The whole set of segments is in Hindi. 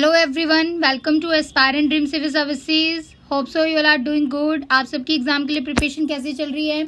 Hello everyone, welcome to aspirant dream civil services. Hope so you all are doing good. आप सबकी एग्जाम के लिए प्रिपरेशन कैसी चल रही है?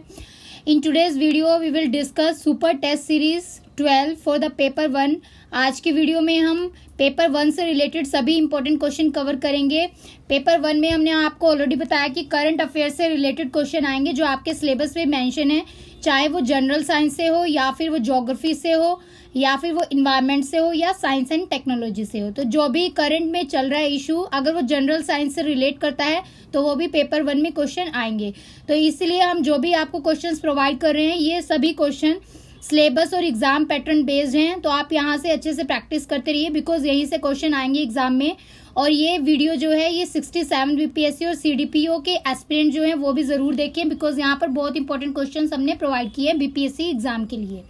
In today's video we will discuss super test series 12 for the paper 1। आज की वीडियो में हम पेपर 1 से रिलेटेड सभी इंपॉर्टेंट क्वेश्चन कवर करेंगे। पेपर 1 में हमने आपको ऑलरेडी बताया कि करंट अफेयर से रिलेटेड क्वेश्चन आएंगे जो आपके सिलेबस में मेंशन है, चाहे वो जनरल साइंस से हो या फिर वो ज्योग्राफी से हो या फिर वो इन्वायरमेंट से हो या साइंस एंड टेक्नोलॉजी से हो। तो जो भी करंट में चल रहा है इशू, अगर वो जनरल साइंस से रिलेट करता है तो वो भी पेपर 1 में क्वेश्चन आएंगे। तो इसलिए हम जो भी आपको क्वेश्चंस प्रोवाइड कर रहे हैं ये सभी क्वेश्चन सिलेबस और एग्जाम पैटर्न बेस्ड हैं। तो आप यहाँ से अच्छे से प्रैक्टिस करते रहिए, बिकॉज यहीं से क्वेश्चन आएंगे एग्जाम में। और ये वीडियो जो है ये 67 बीपीएससी और सीडीपीओ के एस्पिरेंट जो हैं वो भी जरूर देखें, बिकॉज यहाँ पर बहुत इंपॉर्टेंट क्वेश्चन हमने प्रोवाइड किए हैं बीपीएससी एग्जाम के लिए।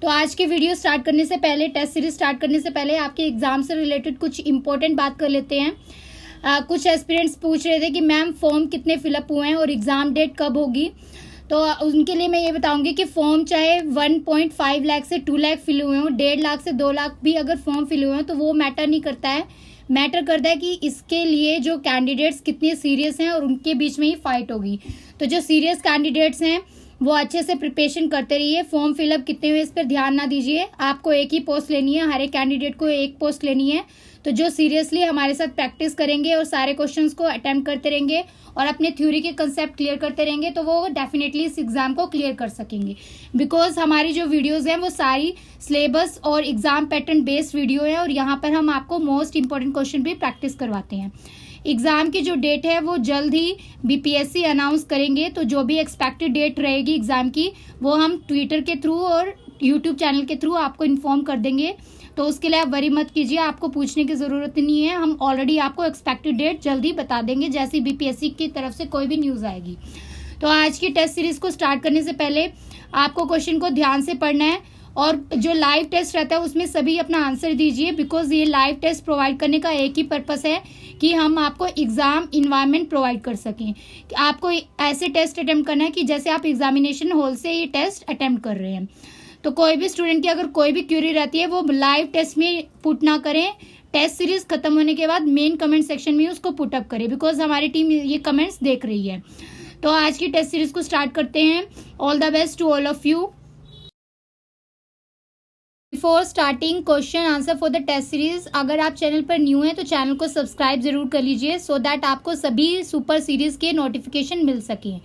तो आज की वीडियो स्टार्ट करने से पहले, टेस्ट सीरीज स्टार्ट करने से पहले आपके एग्जाम से रिलेटेड कुछ इंपॉर्टेंट बात कर लेते हैं। कुछ एस्पिरेंट्स पूछ रहे थे कि मैम फॉर्म कितने फिलअप हुए हैं और एग्जाम डेट कब होगी। तो उनके लिए मैं ये बताऊंगी कि फॉर्म चाहे 1.5 लाख से 2 लाख फिल हुए हों, 1.5 लाख से 2 लाख भी अगर फॉर्म फिल हुए हैं तो वो मैटर नहीं करता है। मैटर करता है कि इसके लिए जो कैंडिडेट्स कितने सीरियस हैं और उनके बीच में ही फाइट होगी। तो जो सीरियस कैंडिडेट्स हैं वो अच्छे से प्रिपरेशन करते रहिए। फॉर्म फिलअप कितने हुए इस पर ध्यान ना दीजिए, आपको एक ही पोस्ट लेनी है, हर एक कैंडिडेट को एक पोस्ट लेनी है। तो जो सीरियसली हमारे साथ प्रैक्टिस करेंगे और सारे क्वेश्चंस को अटेम्प्ट करते रहेंगे और अपने थ्योरी के कंसेप्ट क्लियर करते रहेंगे तो वो डेफिनेटली इस एग्जाम को क्लियर कर सकेंगे। बिकॉज हमारी जो वीडियोस हैं वो सारी सिलेबस और एग्जाम पैटर्न बेस्ड वीडियो है और यहाँ पर हम आपको मोस्ट इंपॉर्टेंट क्वेश्चन भी प्रैक्टिस करवाते हैं। एग्जाम की जो डेट है वो जल्द ही बीपीएससी अनाउंस करेंगे। तो जो भी एक्सपेक्टेड डेट रहेगी एग्जाम की वो हम ट्विटर के थ्रू और यूट्यूब चैनल के थ्रू आपको इन्फॉर्म कर देंगे। तो उसके लिए आप वरी मत कीजिए, आपको पूछने की ज़रूरत नहीं है। हम ऑलरेडी आपको एक्सपेक्टेड डेट जल्दी बता देंगे जैसी बीपीएससी की तरफ से कोई भी न्यूज़ आएगी। तो आज की टेस्ट सीरीज को स्टार्ट करने से पहले आपको क्वेश्चन को ध्यान से पढ़ना है और जो लाइव टेस्ट रहता है उसमें सभी अपना आंसर दीजिए, बिकॉज ये लाइव टेस्ट प्रोवाइड करने का एक ही पर्पस है कि हम आपको एग्जाम इन्वायरमेंट प्रोवाइड कर सकें। आपको ऐसे टेस्ट अटेम्प्ट करना है कि जैसे आप एग्जामिनेशन हॉल से ये टेस्ट अटेम्प्ट कर रहे हैं। तो कोई भी स्टूडेंट की अगर कोई भी क्यूरी रहती है वो लाइव टेस्ट में पुट ना करें, टेस्ट सीरीज खत्म होने के बाद मेन कमेंट सेक्शन में उसको पुटअप करें, बिकॉज हमारी टीम ये कमेंट्स देख रही है। तो आज की टेस्ट सीरीज को स्टार्ट करते हैं। All the best to all of you. Before starting question answer for the test series, अगर आप चैनल पर न्यू हैं तो चैनल को सब्सक्राइब जरूर कर लीजिए सो दैट आपको सभी सुपर सीरीज के नोटिफिकेशन मिल सकें।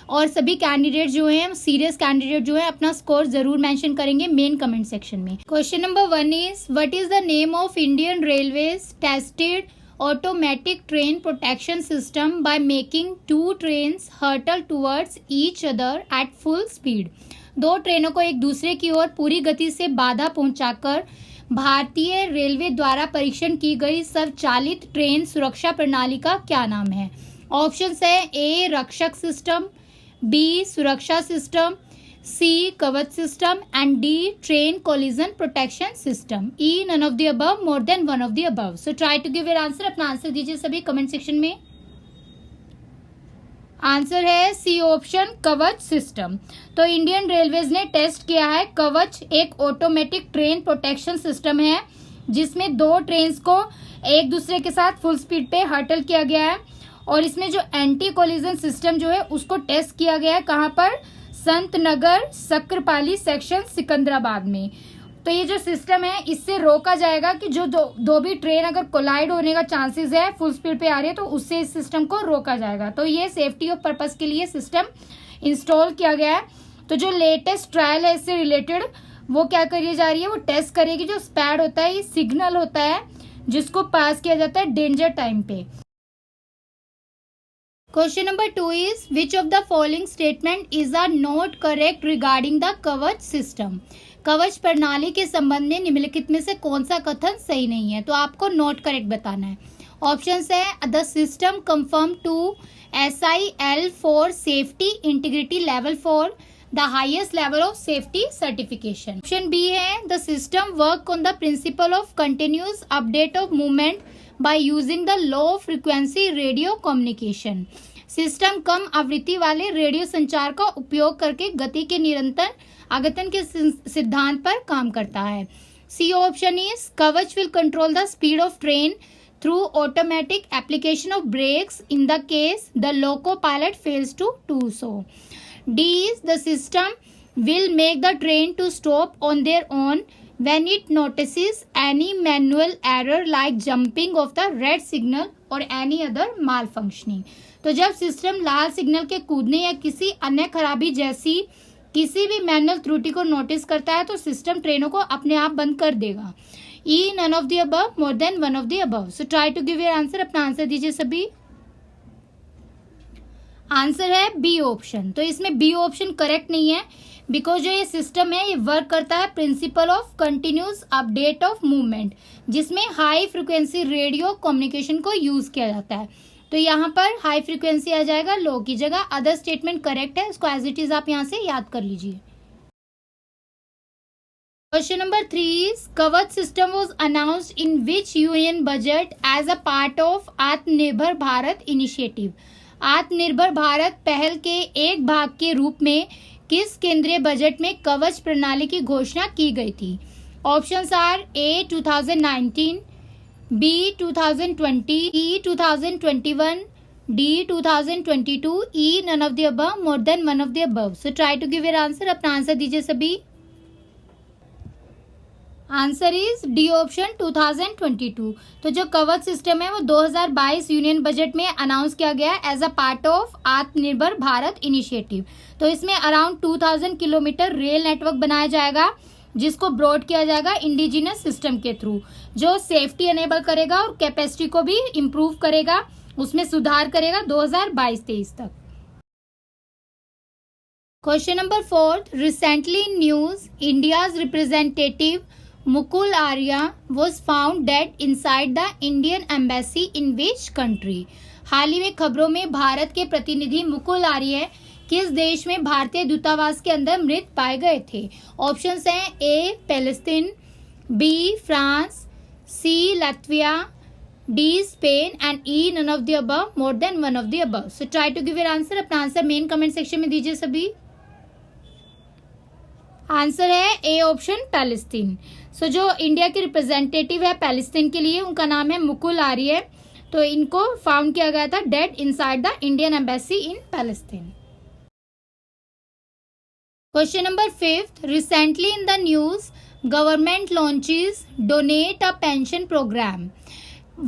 और सभी कैंडिडेट जो हैं, सीरियस कैंडिडेट जो है, अपना स्कोर जरूर मेंशन करेंगे मेन कमेंट सेक्शन में। Question number 1 is what is the name of Indian railways tested automatic train protection system by making 2 trains hurtle towards each other at full speed. 2 ट्रेनों को एक दूसरे की ओर पूरी गति से बाधा पहुंचाकर भारतीय रेलवे द्वारा परीक्षण की गई स्वचालित ट्रेन सुरक्षा प्रणाली का क्या नाम है? ऑप्शंस है A Rakshak system, B Suraksha system, C Kavach system and D train collision protection system. E none of the above, more than one of the above. So try to give your answer. अपना आंसर दीजिए सभी कमेंट सेक्शन में। आंसर है सी ऑप्शन, कवच सिस्टम। तो इंडियन रेलवेज ने टेस्ट किया है कवच, एक ऑटोमेटिक ट्रेन प्रोटेक्शन सिस्टम है जिसमें 2 ट्रेन को एक दूसरे के साथ फुल स्पीड पे हर्टल किया गया है। और इसमें जो एंटी कोलिजन सिस्टम जो है उसको टेस्ट किया गया है कहाँ पर? संत नगर सक्करपाली सेक्शन सिकंदराबाद में। तो ये जो सिस्टम है इससे रोका जाएगा कि जो दो भी ट्रेन अगर कोलाइड होने का चांसेस है, फुल स्पीड पे आ रही है, तो उससे इस सिस्टम को रोका जाएगा। तो ये सेफ्टी ऑफ पर्पस के लिए सिस्टम इंस्टॉल किया गया है। तो जो लेटेस्ट ट्रायल है इससे रिलेटेड वो क्या करी जा रही है, वो टेस्ट करेगी जो स्पैड होता है, ये सिग्नल होता है जिसको पास किया जाता है डेंजर टाइम पे। Question number 2 is which of the following statement is are not correct regarding the Kavach system. Kavach प्रणाली के संबंध में निम्नलिखित में से कौन सा कथन सही नहीं है? तो आपको नॉट करेक्ट बताना है। ऑप्शंस है the system confirm to SIL for safety integrity level 4 the highest level of safety certification. Option B है the system work on the principle of continuous update of movement by using the low frequency radio communication. System कम आवृत्ति वाले रेडियो संचार का उपयोग करके गति के निरंतर आगतन के सिद्धांत पर काम करता है। सी ऑप्शन इज कवच will control the speed of train through automatic application of brakes in the case the loco pilot fails to do so. D is the system will make the train to stop on their own when it notices any manual error like jumping of the red signal or any other malfunctioning. तो जब सिस्टम लाल सिग्नल के कूदने या किसी अन्य खराबी जैसी किसी भी मैनुअल त्रुटि को नोटिस करता है तो सिस्टम ट्रेनों को अपने आप बंद कर देगा. E none of the above, more than one of the above. So try to give your answer. अपना आंसर दीजिए सभी. आंसर है बी ऑप्शन. तो इसमें बी ऑप्शन करेक्ट नहीं है बिकॉज जो ये सिस्टम है ये वर्क करता है principal of continuous update of movement, जिसमें हाई फ्रिक्वेंसी रेडियो कम्युनिकेशन को यूज किया जाता है. तो यहाँ पर हाई फ्रिक्वेंसी आ जाएगा लो की जगह. अदर स्टेटमेंट करेक्ट है, उसको एज इट इज आप यहाँ से याद कर लीजिए. Question number 3 is Kavach system was announced in which union budget as a part of Atmanirbhar Bharat initiative. आत्मनिर्भर भारत पहल के एक भाग के रूप में किस केंद्रीय बजट में कवच प्रणाली की घोषणा की गई थी. Options are A 2019, B 2020, C 2021, D 2022, E none of the above, more than one of the above. So try to give your answer. अपना आंसर दीजिए सभी. Answer is D option 2022. तो जो कवच सिस्टम है वो 2022 यूनियन बजट में अनाउंस किया गया है as a part of Atmanirbhar Bharat initiative. तो इसमें अराउंड 2000 किलोमीटर रेल नेटवर्क बनाया जाएगा जिसको ब्रॉड किया जाएगा इंडिजिनस सिस्टम के थ्रू, जो सेफ्टी एनेबल करेगा और कैपेसिटी को भी इम्प्रूव करेगा, उसमें सुधार करेगा 2022-23 तक. Question number 4 recently in news India's representative Mukul Arya was found dead inside the Indian embassy in which country. हाल ही में खबरों में भारत के प्रतिनिधि मुकुल आर्य किस देश में भारतीय दूतावास के अंदर मृत पाए गए थे. ऑप्शंस हैं A Palestine, B France, C Latvia, D Spain and E none of the above, more than one of the above. So try to give your answer. अपना आंसर मेन कमेंट सेक्शन में दीजिए सभी. आंसर है ए ऑप्शन पैलेस्टीन. सो जो इंडिया के रिप्रेजेंटेटिव है पैलेस्टीन के लिए उनका नाम है मुकुल आर्य. तो इनको फाउंड किया गया था dead inside the Indian embassy in Palestine. Question number 5 recently in the news government launches donate a pension programme.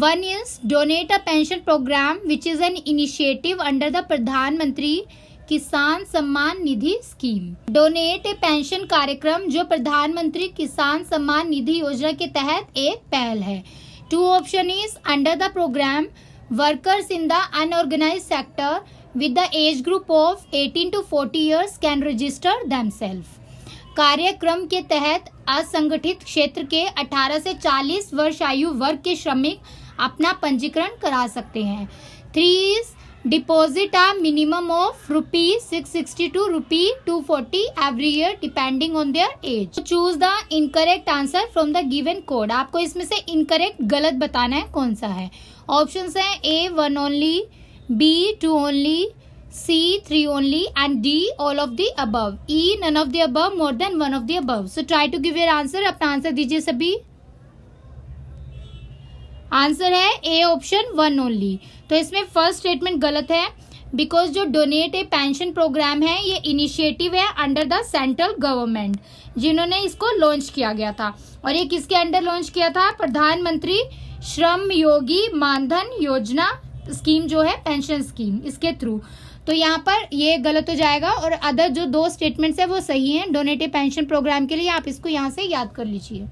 One is donate a pension program which is an initiative under the प्रधानमंत्री किसान Samman Nidhi scheme. Donate a pension कार्यक्रम जो प्रधानमंत्री किसान सम्मान निधि योजना के तहत एक पहल है. 2 option is under the programme workers in the unorganised sector with the age group of 18 to 40 years can register themselves. कार्यक्रम के तहत असंगठित क्षेत्र के 18 से 40 वर्ष आयु वर्ग के श्रमिक अपना पंजीकरण करा सकते हैं. 3 is deposit a minimum of ₹660 to ₹240 every year depending on their age. Choose the incorrect answer from the given code. आपको इसमें से इनकरेक्ट गलत बताना है कौन सा है. ऑप्शंस हैं A 1 only, B 2 only, C 3 only and D all of the above. E none of the above, more than one of the above. So try to give your answer. अपना आंसर दीजिए सभी. आंसर है ए ऑप्शन 1 ओनली. तो इसमें फर्स्ट स्टेटमेंट गलत है बिकॉज जो डोनेट ए पेंशन प्रोग्राम है ये इनिशिएटिव है अंडर द सेंट्रल गवर्नमेंट जिन्होंने इसको लॉन्च किया गया था. और ये किसके अंडर लॉन्च किया था? प्रधानमंत्री श्रम योगी मानधन योजना स्कीम जो है पेंशन स्कीम, इसके थ्रू. तो यहाँ पर ये गलत हो जाएगा और अदर जो 2 स्टेटमेंट्स है वो सही हैं डोनेट ए पेंशन प्रोग्राम के लिए. आप इसको यहाँ से याद कर लीजिए.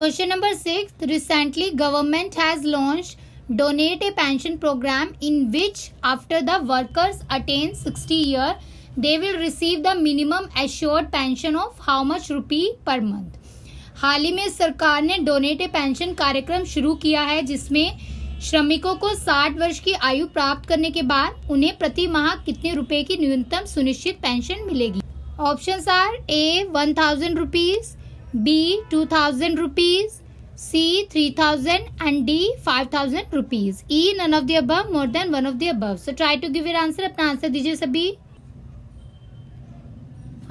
Question number 6 recently government has launched donate a pension programme in which after the workers attain 60 year they will receive the minimum assured pension of how much rupee per month. हाल ही में सरकार ने डोनेट ए पेंशन कार्यक्रम शुरू किया है जिसमें श्रमिकों को 60 वर्ष की आयु प्राप्त करने के बाद उन्हें प्रति माह कितने रुपए की न्यूनतम सुनिश्चित पेंशन मिलेगी. Options are A 1000 rupees, B 2000 rupees, C 3000 and D 5000 rupees. E none of the above, more than one of the above. So try to give your answer. अपना आंसर दीजिए सभी.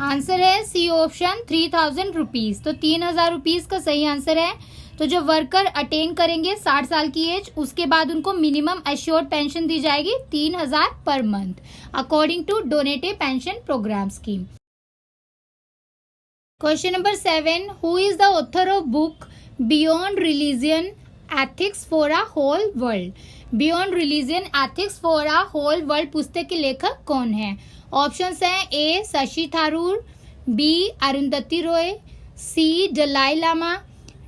आंसर है सी ऑप्शन 3000 रुपीज. तो 3000 रुपीज का सही आंसर है. तो जो वर्कर अटेन करेंगे 60 साल की एज, उसके बाद उनको मिनिमम एश्योर्ड पेंशन दी जाएगी 3,000 पर month according to donative pension program scheme. Question number 7, who is the author of book beyond religion ethics for a whole world? Beyond religion ethics for a whole world पुस्तक के लेखक कौन है? ऑप्शंस हैं A Shashi Tharoor, B Arundhati Roy, C Dalai Lama,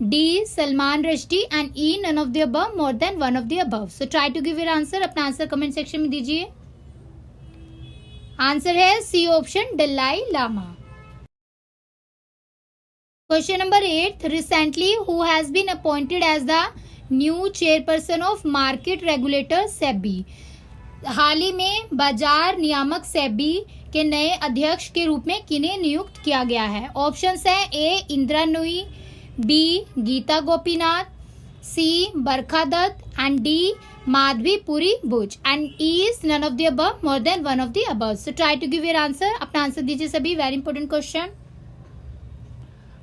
D Salman Rushdie and E none of the above, more than one of the above. So try to give your answer. अपना आंसर कमेंट सेक्शन में दीजिए। आंसर है C option Dalai Lama. Question number 8, recently who has been appointed as the new chairperson of market regulator SEBI? हाल ही में बाजार नियामक सेबी के नए अध्यक्ष के रूप में किन्हें नियुक्त किया गया है? ऑप्शंस हैं A Indira Nooyi, B Gita Gopinath, C Barkha Dutt and D Madhabi Puri Buch and E is none of the above, more than one of the above. So try to give your answer. अपना आंसर दीजिए सभी। Very important question.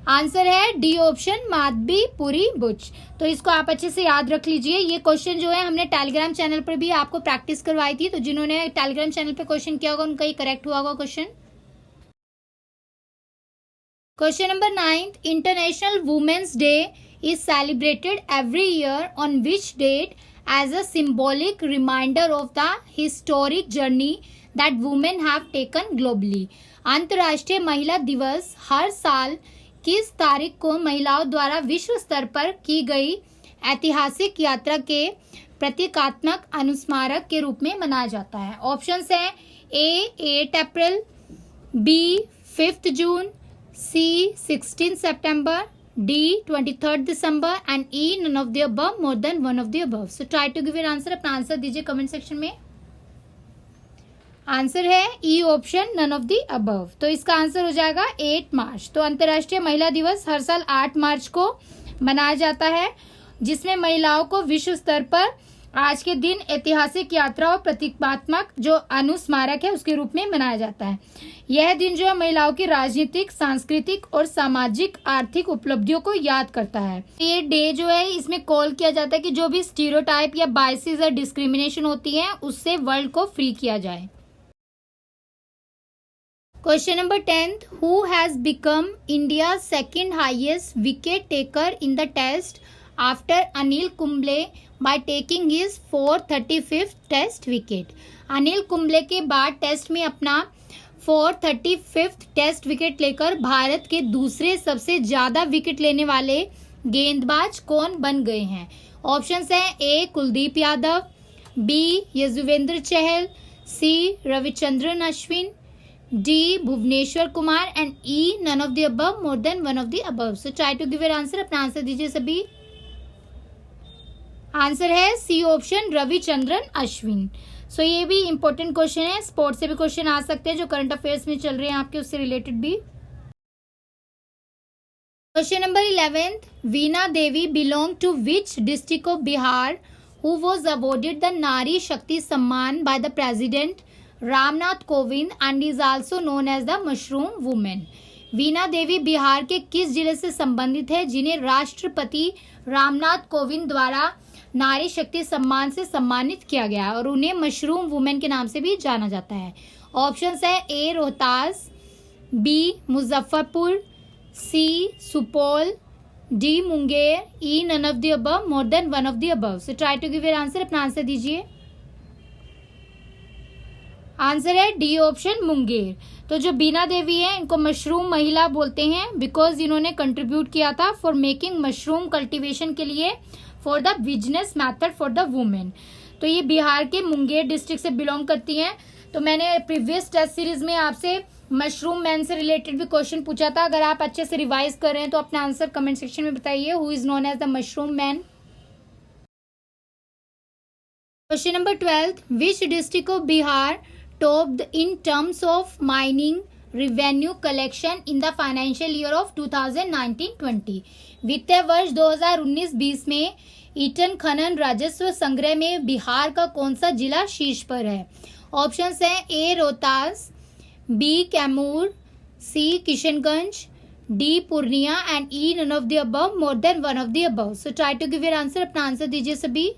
आंसर है डी ऑप्शन माधवी पुरी बुच। तो इसको आप अच्छे से याद रख लीजिए। ये क्वेश्चन जो है हमने टेलीग्राम चैनल पर भी आपको प्रैक्टिस करवाई थी, तो जिन्होंने टेलीग्राम चैनल पे क्वेश्चन किया होगा उनका ही करेक्ट हुआ होगा question. Question number 9, International Women's Day is celebrated every year on which date as a symbolic reminder of the historic journey that women have taken globally? अंतर्राष्ट्रीय महिला दिवस हर साल किस तारीख को महिलाओं द्वारा विश्व स्तर पर की गई ऐतिहासिक यात्रा के प्रतीकात्मक अनुस्मारक के रूप में मनाया जाता है? ऑप्शंस हैं A 8 April, B 5 June, C 16 September, D 23 December and E none of the above, more than one of the above. So try to give your answer. अपना आंसर दीजिए कमेंट सेक्शन में। आंसर है E option none of the above. तो इसका आंसर हो जाएगा 8 मार्च। तो अंतर्राष्ट्रीय महिला दिवस हर साल 8 मार्च को मनाया जाता है, जिसमें महिलाओं को विश्व स्तर पर आज के दिन ऐतिहासिक यात्रा और प्रतीकात्मक जो अनुस्मारक है उसके रूप में मनाया जाता है। यह दिन जो है महिलाओं की राजनीतिक, सांस्कृतिक और सामाजिक आर्थिक उपलब्धियों को याद करता है। ये डे जो है इसमें कॉल किया जाता है कि जो भी स्टीरियोटाइप या बायसेस या डिस्क्रिमिनेशन होती है उससे वर्ल्ड को फ्री किया जाए। Question number 10, who has become India second highest wicket taker in the test after Anil Kumble by taking his 435th test wicket? Anil Kumble के बाद टेस्ट में अपना 435th टेस्ट विकेट लेकर भारत के दूसरे सबसे ज्यादा विकेट लेने वाले गेंदबाज कौन बन गए हैं? ऑप्शंस हैं A Kuldeep Yadav, B Yuzvendra Chahal, C Ravichandran Ashwin, D Bhuvneshwar Kumar and E none of the above, more than one of the above. So try to give your answer. अपना आंसर दीजिए सभी। आंसर है C option Ravichandran Ashwin. So ये भी इंपॉर्टेंट क्वेश्चन है, स्पोर्ट्स से भी क्वेश्चन आ सकते हैं जो करंट अफेयर्स में चल रहे हैं आपके, उससे रिलेटेड भी। Question number 11, Veena Devi belong to which district of Bihar who was awarded the Nari Shakti Samman by the president Ramnath Kovind and is also known as the mushroom women? Veena Devi Bihar के किस जिले से संबंधित है जिन्हें राष्ट्रपति रामनाथ कोविंद द्वारा नारी शक्ति सम्मान से सम्मानित किया गया है और उन्हें मशरूम वुमेन के नाम से भी जाना जाता है? ऑप्शंस है A Rohtas, B Muzaffarpur, C Supaul, D Munger, E none of the above, more than one of the above. So try to give your answer. अपना आंसर दीजिए। आंसर है डी ऑप्शन मुंगेर। तो जो बीना देवी है इनको मशरूम महिला बोलते हैं बिकॉज इन्होंने कंट्रीब्यूट किया था फॉर मेकिंग मशरूम कल्टीवेशन के लिए for the business method for the women. तो ये बिहार के मुंगेर डिस्ट्रिक्ट से बिलोंग करती हैं। तो मैंने प्रीवियस टेस्ट सीरीज में आपसे मशरूम मैन से रिलेटेड भी क्वेश्चन पूछा था। अगर आप अच्छे से रिवाइज कर रहे हैं तो अपना आंसर कमेंट सेक्शन में बताइए। Who is known as the mushroom man? Question number 12, which district of Bihar topped in terms of mining revenue collection in the financial year of 2019-20? वित्तीय वर्ष 2019-20 में ईटन खनन राजस्व संग्रह में बिहार का कौन सा जिला शीर्ष पर है? ऑप्शंस हैं A Rohtas, B Kaimur, C Kishanganj, D Purnia and E none of the above, more than one of the above. So try to give your answer. अपना आंसर दीजिए सभी.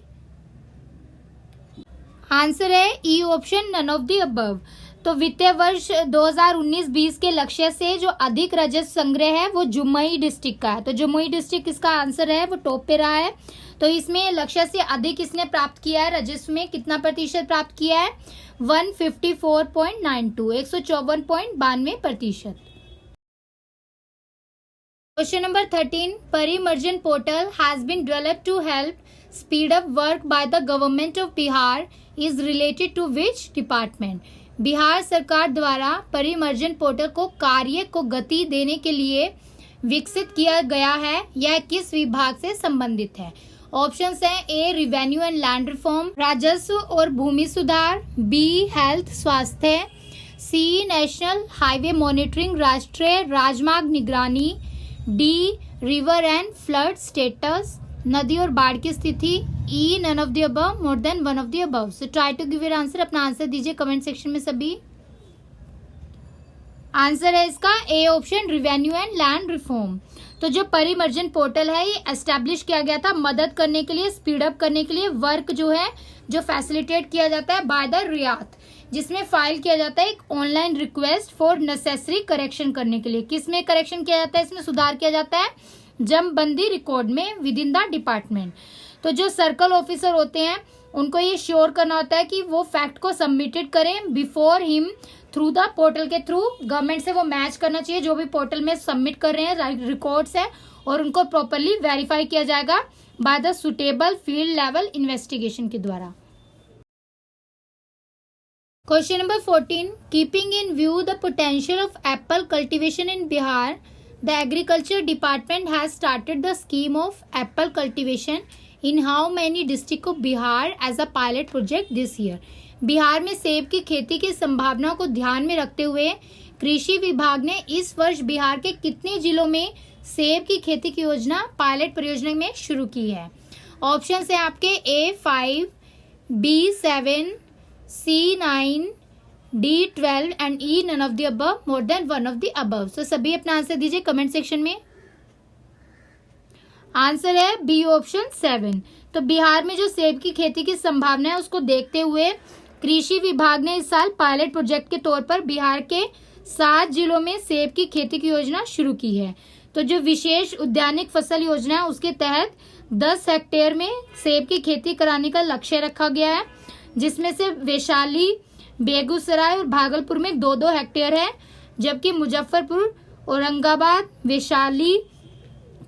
आंसर है E option, none of the above. तो वित्तीय वर्ष 2019-20 के लक्ष्य से जो अधिक राजस्व संग्रह है वो जमुई डिस्ट्रिक्ट का है. तो जमुई डिस्ट्रिक्ट इसका आंसर है, वो टॉप पे रहा है. तो इसमें लक्ष्य से अधिक इसने प्राप्त किया है. राजस्व में कितना प्रतिशत प्राप्त किया है? 154.92, 154.92%. Question number 13. Parimarjan portal has been developed to help speed up work by the government of Bihar is related to which department? Bihar सरकार द्वारा परिमर्जन पोर्टल को कार्य को गति देने के लिए विकसित किया गया है. यह किस विभाग से संबंधित है? ऑप्शंस हैं ए रिवेन्यू एंड लैंड रिफॉर्म, राजस्व और भूमि सुधार, बी हेल्थ स्वास्थ्य, सी नेशनल हाईवे मॉनिटरिंग राष्ट्रीय राजमार्ग निगरानी, D river and flood status नदी और बाढ़ की स्थिति, E none of the above, more than one of the above. So try to give your answer. अपना आंसर दीजिए कमेंट सेक्शन में सभी. आंसर है इसका A option, revenue and land reform. तो जो परिमर्जन पोर्टल है ये एस्टैब्लिश किया गया था मदद करने के लिए, स्पीड अप करने के लिए वर्क जो है जो फैसिलिटेट किया जाता है बाय द रियात, जिसमें फाइल किया जाता है एक online request for necessary correction करने के लिए. किसमें करेक्शन किया जाता है? इसमें सुधार किया जाता है जमबंदी रिकॉर्ड में विद इन द डिपार्टमेंट. तो जो सर्कल ऑफिसर होते हैं उनको ये श्योर करना होता है कि वो फैक्ट को सबमिटेड करें before him through the portal के थ्रू. गवर्नमेंट से वो मैच करना चाहिए जो भी पोर्टल में सबमिट कर रहे हैं रिकॉर्ड्स है, और उनको प्रॉपरली वेरीफाई किया जाएगा by the suitable field level investigation के द्वारा. Question number 14. Keeping in view the potential of apple cultivation in Bihar, the agriculture department has started the scheme of apple cultivation in how many district of Bihar as a pilot project this year. Bihar में सेब की खेती की संभावनाओं को ध्यान में रखते हुए कृषि विभाग ने इस वर्ष बिहार के कितने जिलों में सेब की खेती की योजना पायलट परियोजना में शुरू की है? ऑप्शन है आपके A5, B7, C9, D12 and E none of the above, more than one of the above. So सभी अपना आंसर दीजिए कमेंट सेक्शन में. आंसर है बी ऑप्शन 7. तो बिहार में जो सेब की खेती की संभावना है उसको देखते हुए कृषि विभाग ने इस साल पायलट प्रोजेक्ट के तौर पर बिहार के 7 जिलों में सेब की खेती की योजना शुरू की है. तो जो विशेष उद्यानिक फसल योजना है उसके तहत 10 हेक्टेयर में सेब की खेती कराने का लक्ष्य रखा गया है, जिसमें से वैशाली, बेगूसराय और भागलपुर में 2-2 हेक्टेयर है, जबकि मुजफ्फरपुर, औरंगाबाद, वैशाली,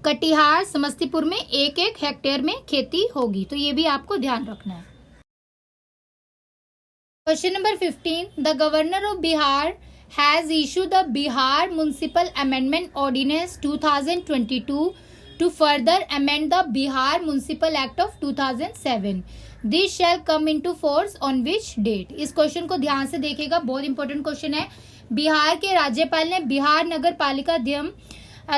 कटिहार, समस्तीपुर में 1-1 हेक्टेयर में खेती होगी. तो ये भी आपको ध्यान रखना है. Question number 15. The governor of Bihar has issued the Bihar municipal amendment ordinance 2022 to further amend the Bihar Municipal Act of 2007. This shall come into force on which date? इस क्वेश्चन को ध्यान से देखिएगा, बहुत इंपॉर्टेंट क्वेश्चन है. बिहार के राज्यपाल ने बिहार नगर पालिका अधिनियम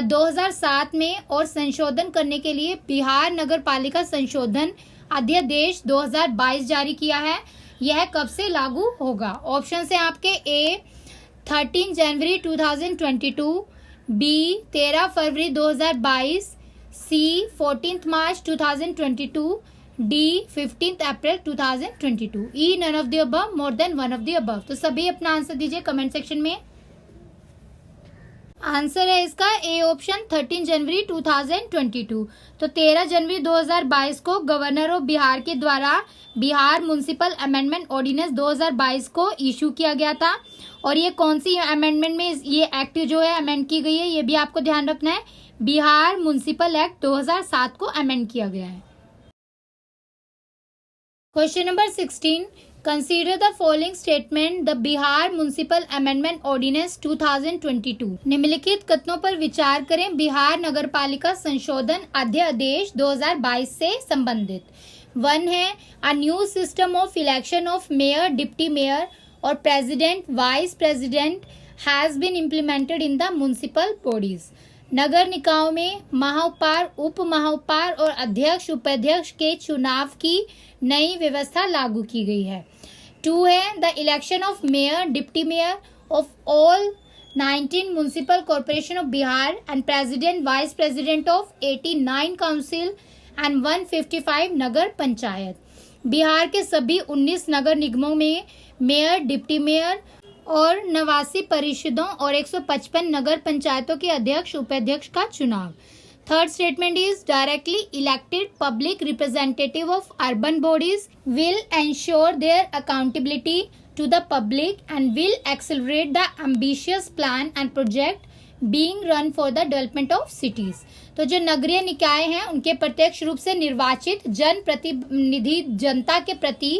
2007 में और संशोधन करने के लिए बिहार नगर पालिका संशोधन अध्यादेश 2022 जारी किया है. यह कब से लागू होगा? ऑप्शन है आपके ए 13 जनवरी 2022, बी 13 फरवरी 2022, सी 14 मार्च 2022, डी 15 अप्रैल 2022, E none of the above, more than one of the above. तो सभी अपना आंसर दीजिए कमेंट सेक्शन में. आंसर है इसका ए ऑप्शन 13 जनवरी 2022. तो 13 जनवरी 2022 को गवर्नर ऑफ बिहार के द्वारा बिहार म्युनिसिपल अमेंडमेंट ऑर्डिनेंस 2022 को इशू किया गया था. और ये कौन सी अमेंडमेंट में ये एक्ट जो है अमेंड की गई है ये भी आपको ध्यान रखना है. बिहार म्युनिसिपल एक्ट 2007 को अमेंड किया गया है. Question number 16. Consider the following statement the Bihar municipal amendment ordinance 2022. निम्नलिखित कथनों पर विचार करें बिहार नगरपालिका संशोधन अध्यादेश 2022 से संबंधित. 1 है a new system of election of mayor, deputy mayor और president, vice president has been implemented in the municipal bodies. नगर निकायों में महापौर, उप महापौर और अध्यक्ष उपाध्यक्ष के चुनाव की नई व्यवस्था लागू की गई है. 2 है the election of mayor, deputy mayor of all 19 municipal corporation of Bihar and president vice president of 89 council and 155 नगर पंचायत। बिहार के सभी 19 नगर निगमों में मेयर, डिप्टी मेयर और 89 परिषदों और 155 नगर पंचायतों के अध्यक्ष उपाध्यक्ष का चुनाव। Third statement is directly elected public representative of urban bodies will ensure there accountability to the public and will accelerate the ambitious plan and project being run for the development of cities। तो जो नगरीय निकाय हैं उनके प्रत्यक्ष रूप से निर्वाचित जन प्रतिनिधि जनता के प्रति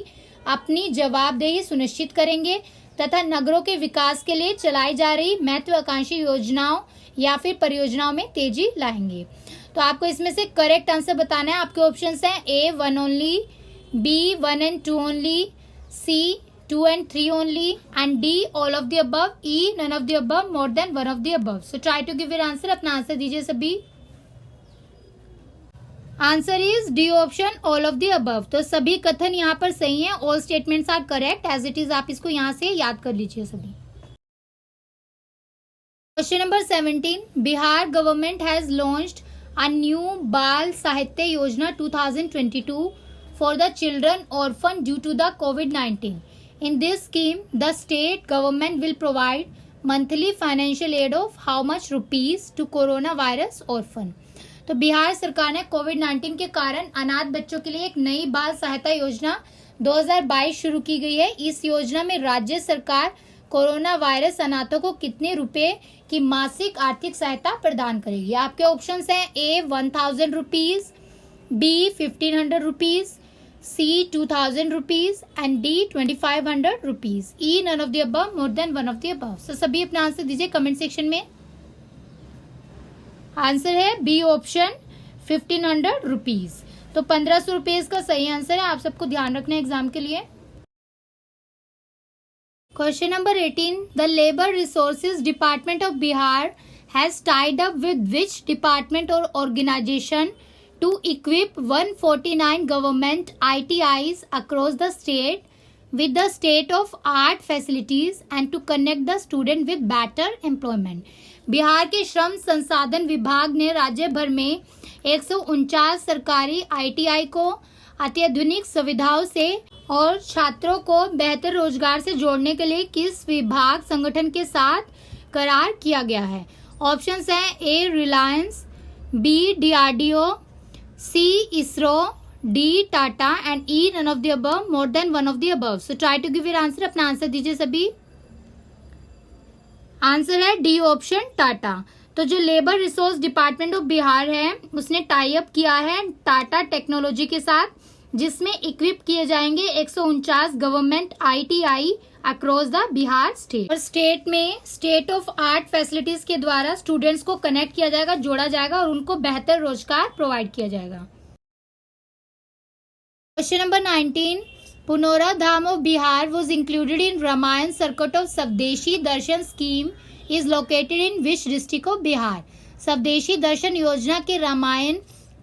अपनी जवाबदेही सुनिश्चित करेंगे तथा नगरों के विकास के लिए चलाई जा रही महत्वाकांक्षी योजनाओं या फिर परियोजनाओं में तेजी लाएंगे। तो आपको इसमें से करेक्ट आंसर बताना है। आपके ऑप्शंस हैं A 1 only, B 1 and 2 only, C 2 and 3 only, and D all of the above, E none of the above, more than one of the above। So try to give your answer। अपना आंसर दीजिए सभी। Answer is D option all of the above. तो सभी कथन यहाँ पर सही हैं। All statements are correct as it is. आप इसको यहाँ से याद कर लीजिए सभी। Question number 17, Bihar government has launched a new Bal Sahitya Yojana 2022 for the children orphan due to the COVID-19। In this scheme, the state government will provide monthly financial aid of how much rupees to coronavirus orphan। तो बिहार सरकार ने कोविड-19 के कारण अनाथ बच्चों के लिए एक नई बाल सहायता योजना 2022 शुरू की गई है। इस योजना में राज्य सरकार कोरोना वायरस अनाथों को कितने रुपए की मासिक आर्थिक सहायता प्रदान करेगी। आपके ऑप्शंस हैं A 1000 rupees, B 1500 rupees, C 2000 rupees and D 2500 rupees। E none of the above, more than one of the above। So सभी अपना आंसर दीजिए कमेंट सेक्शन में। आंसर है बी ऑप्शन 1500 रुपीज। तो 1500 रुपीज का सही आंसर है। आप सबको ध्यान रखना है एग्जाम के लिए। Question number 18, the labour resources department of Bihar has tied up with which department और organisation to equip 149 government ITIs across the state with the state-of-art facilities and to connect the student with better employment। Bihar के श्रम संसाधन विभाग ने राज्य भर में 149 सरकारी ITI को अत्याधुनिक सुविधाओं से और छात्रों को बेहतर रोजगार से जोड़ने के लिए किस विभाग संगठन के साथ करार किया गया है। ऑप्शंस हैं A Reliance, B DRDO, C ISRO, D Tata and E none of the above, more than one of the above। So try to give your answer। अपना आंसर दीजिए सभी। आंसर है डी ऑप्शन टाटा। तो जो labour resource department of Bihar है उसने टाई अप किया है टाटा टेक्नोलॉजी के साथ, जिसमें इक्विप किए जाएंगे 149 government ITI across the Bihar state. और स्टेट में स्टेट ऑफ आर्ट फैसिलिटीज के द्वारा स्टूडेंट्स को कनेक्ट किया जाएगा, जोड़ा जाएगा और उनको बेहतर रोजगार प्रोवाइड किया जाएगा। Question number 19, Punaura Dham of Bihar was included in Ramayana circuit of Swadeshi Darshan scheme is located in which district of Bihar. Swadeshi Darshan योजना के रामायण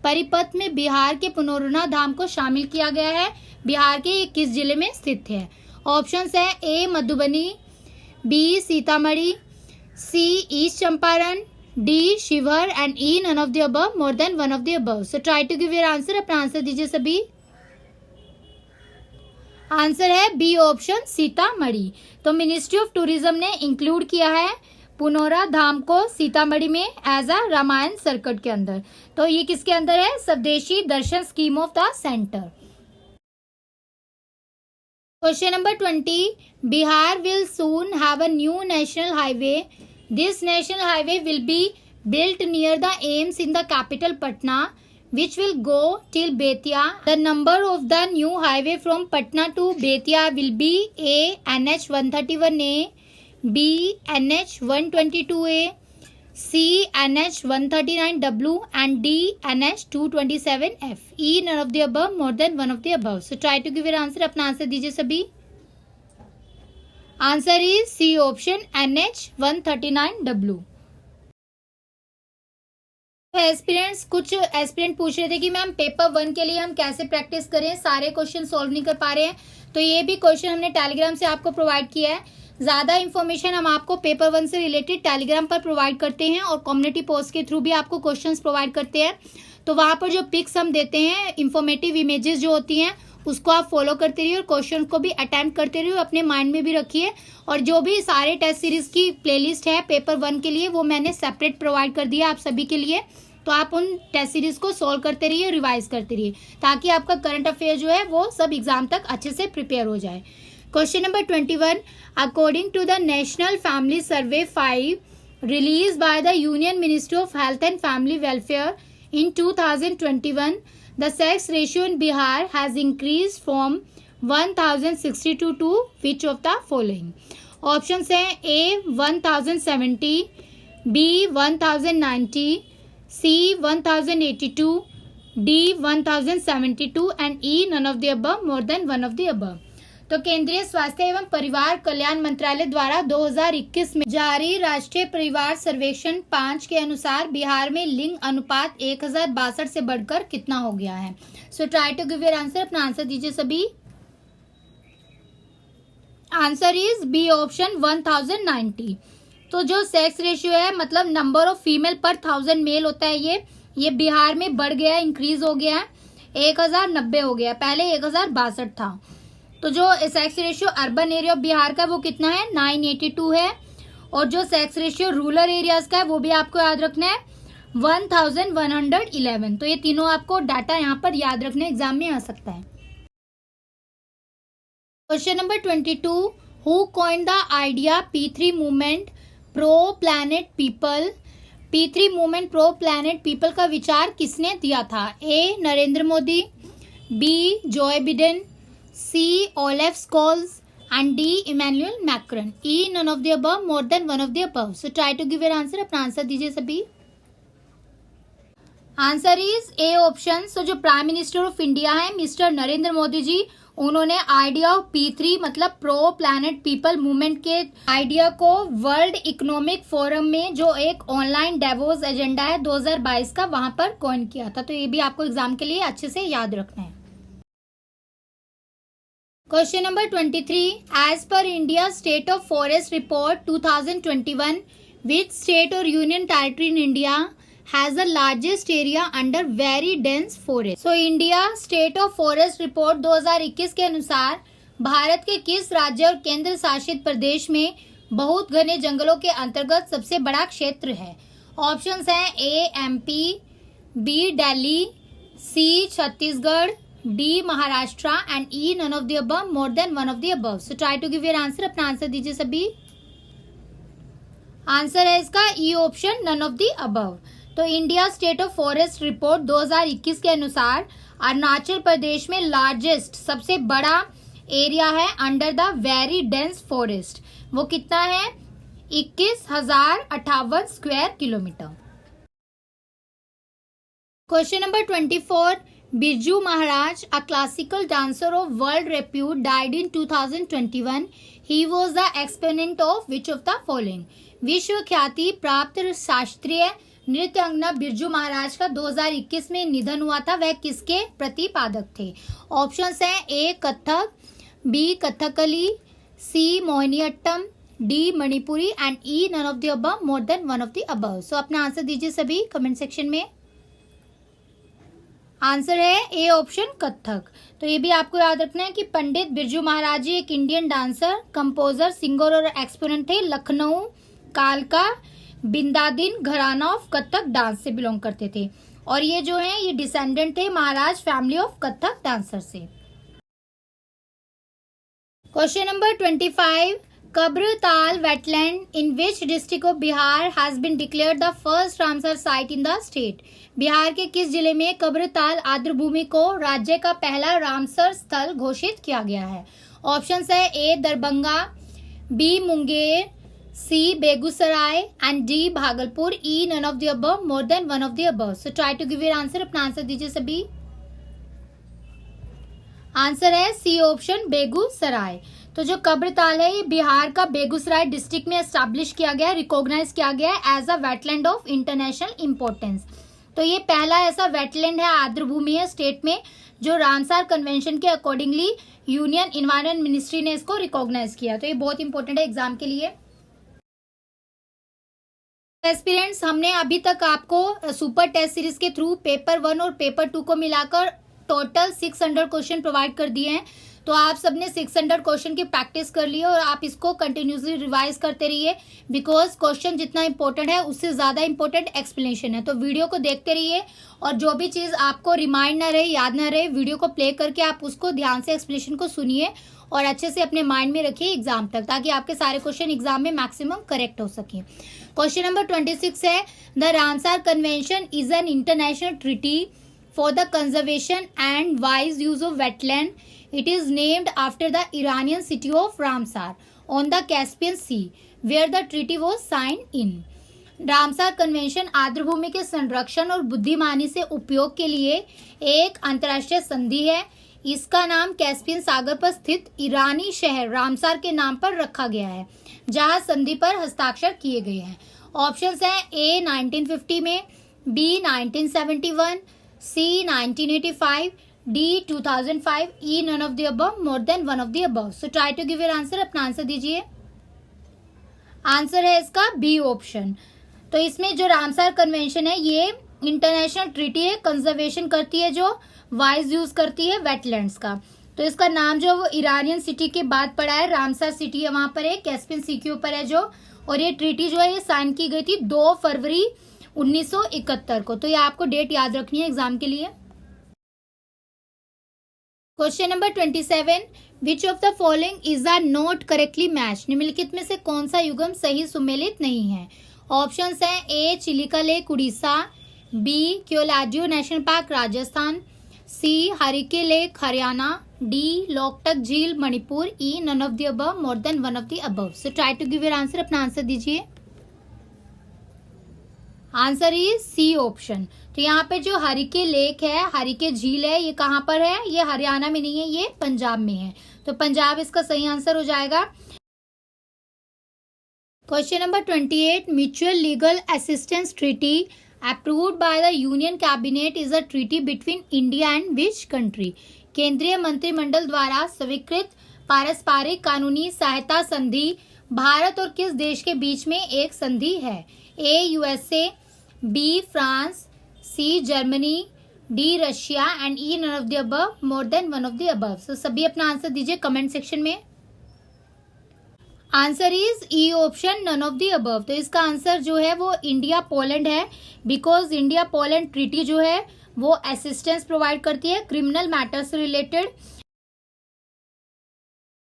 परिपथ में बिहार के पुनौरा धाम को शामिल किया गया है। बिहार के किस जिले में स्थित है। ऑप्शंस है A Madhubani, B Sitamarhi, C east Champaran, D Sheohar and E none of the above, more than one of the above. So try to give your answer. अपना आंसर दीजिए सभी। आंसर है बी ऑप्शन सीतामढ़ी। तो मिनिस्ट्री ऑफ टूरिज्म ने इंक्लूड किया है पुनौरा धाम को सीतामढ़ी में एज अ रामायण सर्किट के अंदर। तो ये किसके अंदर है, Swadeshi Darshan scheme of the centre. Question number 20, Bihar will soon have a new national highway. This national highway will be built near the AIIMS in the capital Patna, which will go till Betia. The number of the new highway from Patna to Betia will be A NH 131A, B NH 122A, C NH 139W and D NH 227F। E none of the above, more than one of the above। So try to give your answer। अपना आंसर दीजिए सभी। Answer is C option NH 139W। Aspirants कुछ एस्पिरेंट पूछ रहे थे कि मैम पेपर 1 के लिए हम कैसे प्रैक्टिस करें, सारे क्वेश्चन सॉल्व नहीं कर पा रहे हैं। तो ये भी क्वेश्चन हमने टेलीग्राम से आपको प्रोवाइड किया है। ज़्यादा इन्फॉर्मेशन हम आपको पेपर 1 से रिलेटेड टेलीग्राम पर प्रोवाइड करते हैं और कम्युनिटी पोस्ट के थ्रू भी आपको क्वेश्चंस प्रोवाइड करते हैं। तो वहाँ पर जो पिक्स हम देते हैं, इंफॉर्मेटिव इमेजेस जो होती हैं, उसको आप फॉलो करते रहिए और क्वेश्चन को भी अटेम्प्ट करते रहिए, अपने माइंड में भी रखिए। और जो भी सारे टेस्ट सीरीज की प्लेलिस्ट है पेपर 1 के लिए, वो मैंने सेपरेट प्रोवाइड कर दिया आप सभी के लिए। तो आप उन टेस्ट सीरीज को सॉल्व करते रहिए, रिवाइज करते रहिए, ताकि आपका करंट अफेयर जो है वो सब एग्जाम तक अच्छे से प्रिपेयर हो जाए। Question number 21, according to the national family survey 5 release by the union ministry of health and family welfare in 2021, the sex ratio in Bihar has increased from 1062 to which of the following? Options हैं A 1070, B 1090, C 1082, D 1072 and E none of the above, more than one of the above. तो केंद्रीय स्वास्थ्य एवं परिवार कल्याण मंत्रालय द्वारा 2021 में जारी राष्ट्रीय परिवार सर्वेक्षण 5 के अनुसार बिहार में लिंग अनुपात 1062 से बढ़कर कितना हो गया है? So try to give your answer. अपना आंसर दीजिए सभी। Answer is B option 1090। तो जो सेक्स रेशियो है, मतलब नंबर ऑफ फीमेल पर 1000 मेल होता है, ये बिहार में बढ़ गया है, इंक्रीज हो गया है, 1090 हो गया, पहले 1062 था। तो जो sex ratio urban area of Bihar का वो कितना है? 982 है। और जो सेक्स रेशियो रूरल एरियाज का है वो भी आपको याद रखना है, 1111। तो ये तीनों आपको डाटा यहाँ पर याद रखने एग्जाम में आ सकता है। Question number 22, who coined the idea P3 movement pro planet people? P3 movement pro planet people का विचार किसने दिया था? ए Narendra Modi, B Joe Biden, C Olaf Scholz and D Emmanuel Macron. E none of the above, more than one of the above. So try to give your answer. अपना आंसर दीजिए सभी। Answer is A option. So जो प्राइम मिनिस्टर ऑफ इंडिया है मिस्टर नरेंद्र मोदी जी, उन्होंने आइडिया ऑफ P3 मतलब प्रो प्लैनेट पीपल मूवमेंट के आइडिया को वर्ल्ड इकोनॉमिक फोरम में जो एक ऑनलाइन डेवोस एजेंडा है 2022 का, वहां पर कॉइन किया था। तो ये भी आपको एग्जाम के लिए अच्छे से याद रखना है। Question number 23. As per India State of Forest Report 2021, which state or union territory in India has the largest area under very dense forest? So India State of Forest Report 2021 के अनुसार भारत के किस राज्य और केंद्र शासित प्रदेश में बहुत घने जंगलों के अंतर्गत सबसे बड़ा क्षेत्र है? ऑप्शंस हैं ए MP, B Delhi, C Chhattisgarh, D Maharashtra and E none of the above, more than one of the above. So try to give your answer. अपना आंसर दीजिए सभी। आंसर है इसका E option, none of the above। तो India state of forest report 2021 के अनुसार अरुणाचल प्रदेश में लार्जेस्ट सबसे बड़ा एरिया है under the very dense forest. वो कितना है? 21,058 square kilometre. Question number 24, Birju Maharaj, a classical dancer of world repute, died in 2021. He was the exponent of which of the following? विश्व ख्याति प्राप्त शास्त्रीय नृत्यांगना बिरजू महाराज का 2021 में निधन हुआ था, वह किसके प्रतिपादक थे? ऑप्शंस हैं A Kathak, B Kathakali, C Mohiniyattam, D Manipuri and E none of the above, more than one of the above. So अपना आंसर दीजिए सभी कमेंट सेक्शन में। आंसर है ए ऑप्शन कथक। तो ये भी आपको याद रखना है कि पंडित बिरजू महाराज जी एक इंडियन डांसर, कंपोजर, सिंगर और एक्सपोनेंट थे। लखनऊ कालका बिंदादिन घराना ऑफ कथक डांस से बिलोंग करते थे और ये जो है ये डिसेंडेंट थे महाराज फैमिली ऑफ कथक डांसर से। Question number 25, Kabratal wetland in which district of Bihar has been declared the first Ramsar site in the state? Bihar के किस जिले में कब्रताल आर्द्र भूमि को राज्य का पहला रामसर स्थल घोषित किया गया है? ऑप्शंस है A Darbhanga, B Munger, C Begusarai and D Bhagalpur, E none of the above, more than one of the above. So try to give your answer. अपना आंसर दीजिए सभी। आंसर है सी ऑप्शन बेगूसराय। तो जो कब्रताल है ये बिहार का बेगूसराय डिस्ट्रिक्ट में एस्टैब्लिश किया गया है, रिकॉग्नाइज किया गया है as a wetland of international importance. तो ये पहला ऐसा वेटलैंड है, आर्द्रभूमि है स्टेट में, जो रामसार कन्वेंशन के अकॉर्डिंगली यूनियन इन्वायरमेंट मिनिस्ट्री ने इसको रिकॉग्नाइज किया। तो ये बहुत इंपॉर्टेंट है एग्जाम के लिए। एस्पिरेंट्स, हमने अभी तक आपको सुपर टेस्ट सीरीज के थ्रू पेपर 1 और पेपर 2 को मिलाकर टोटल 600 क्वेश्चन प्रोवाइड कर दिए हैं। तो आप सबने 600 क्वेश्चन की प्रैक्टिस कर ली है और आप इसको कंटिन्यूसली रिवाइज करते रहिए, बिकॉज क्वेश्चन जितना इंपॉर्टेंट है उससे ज़्यादा इंपॉर्टेंट एक्सप्लेनेशन है। तो वीडियो को देखते रहिए और जो भी चीज़ आपको रिमाइंड ना रहे, याद ना रहे, वीडियो को प्ले करके आप उसको ध्यान से एक्सप्लेनेशन को सुनिए और अच्छे से अपने माइंड में रखिए एग्जाम तक, ताकि आपके सारे क्वेश्चन एग्जाम में मैक्सिमम करेक्ट हो सके। क्वेश्चन नंबर 26 है, the Ramsar convention is an international treaty for the conservation and wise use of wetland. It is named after the Iranian city of Ramsar on the Caspian Sea, where the treaty was signed in. Ramsar convention आर्द्रभूमि के संरक्षण और बुद्धिमानी से उपयोग के लिए एक अंतर्राष्ट्रीय संधि है। इसका नाम कैस्पियन सागर पर स्थित ईरानी शहर रामसार के नाम पर रखा गया है, जहां संधि पर हस्ताक्षर किए गए हैं। ऑप्शंस हैं ए 1950 में, B 1971, C 1985, D 2005, E none of the above, more than one of the above. So try to give your answer. अपना आंसर दीजिए। आंसर है इसका बी ऑप्शन। तो इसमें जो रामसार कन्वेंशन है ये इंटरनेशनल ट्रीटी है, कंजर्वेशन करती है, जो वाइज यूज करती है वेटलैंड्स का। तो इसका नाम जो वो ईरानियन सिटी के बाद पड़ा है, रामसार सिटी है, वहां पर है, कैस्पियन सी के ऊपर है जो। और ये ट्रीटी जो है ये साइन की गई थी 2 फरवरी 1971 को। तो ये आपको डेट याद रखनी है एग्जाम के लिए। Question number 27, which of the following is are not correctly match? निम्नलिखित में से कौन सा युग्म सही सुमेलित नहीं है? ऑप्शंस हैं A Chilika lake Orissa, B Keoladeo national park Rajasthan, C Harike lake Haryana, D Loktak झील Manipur, E none of the above, more than one of the above. So try to give your answer. अपना आंसर दीजिए। Answer is C option. तो यहाँ पे जो हरिके लेक है, हरिके झील है, ये कहाँ पर है? ये हरियाणा में नहीं है, ये पंजाब में है। तो पंजाब इसका सही आंसर हो जाएगा। Question number 28, mutual legal assistance treaty approved by the union cabinet is a treaty between India and which country? केंद्रीय मंत्रिमंडल द्वारा स्वीकृत पारस्परिक कानूनी सहायता संधि भारत और किस देश के बीच में एक संधि है? A USA, B France, C Germany, D Russia and E none of the above, more than one of the above. So सभी अपना आंसर दीजिए कमेंट सेक्शन में। Answer is E option, none of the above. तो इसका आंसर जो है वो इंडिया पोलैंड है, बिकॉज इंडिया पोलैंड ट्रीटी जो है वो असिस्टेंस प्रोवाइड करती है क्रिमिनल मैटर्स से related.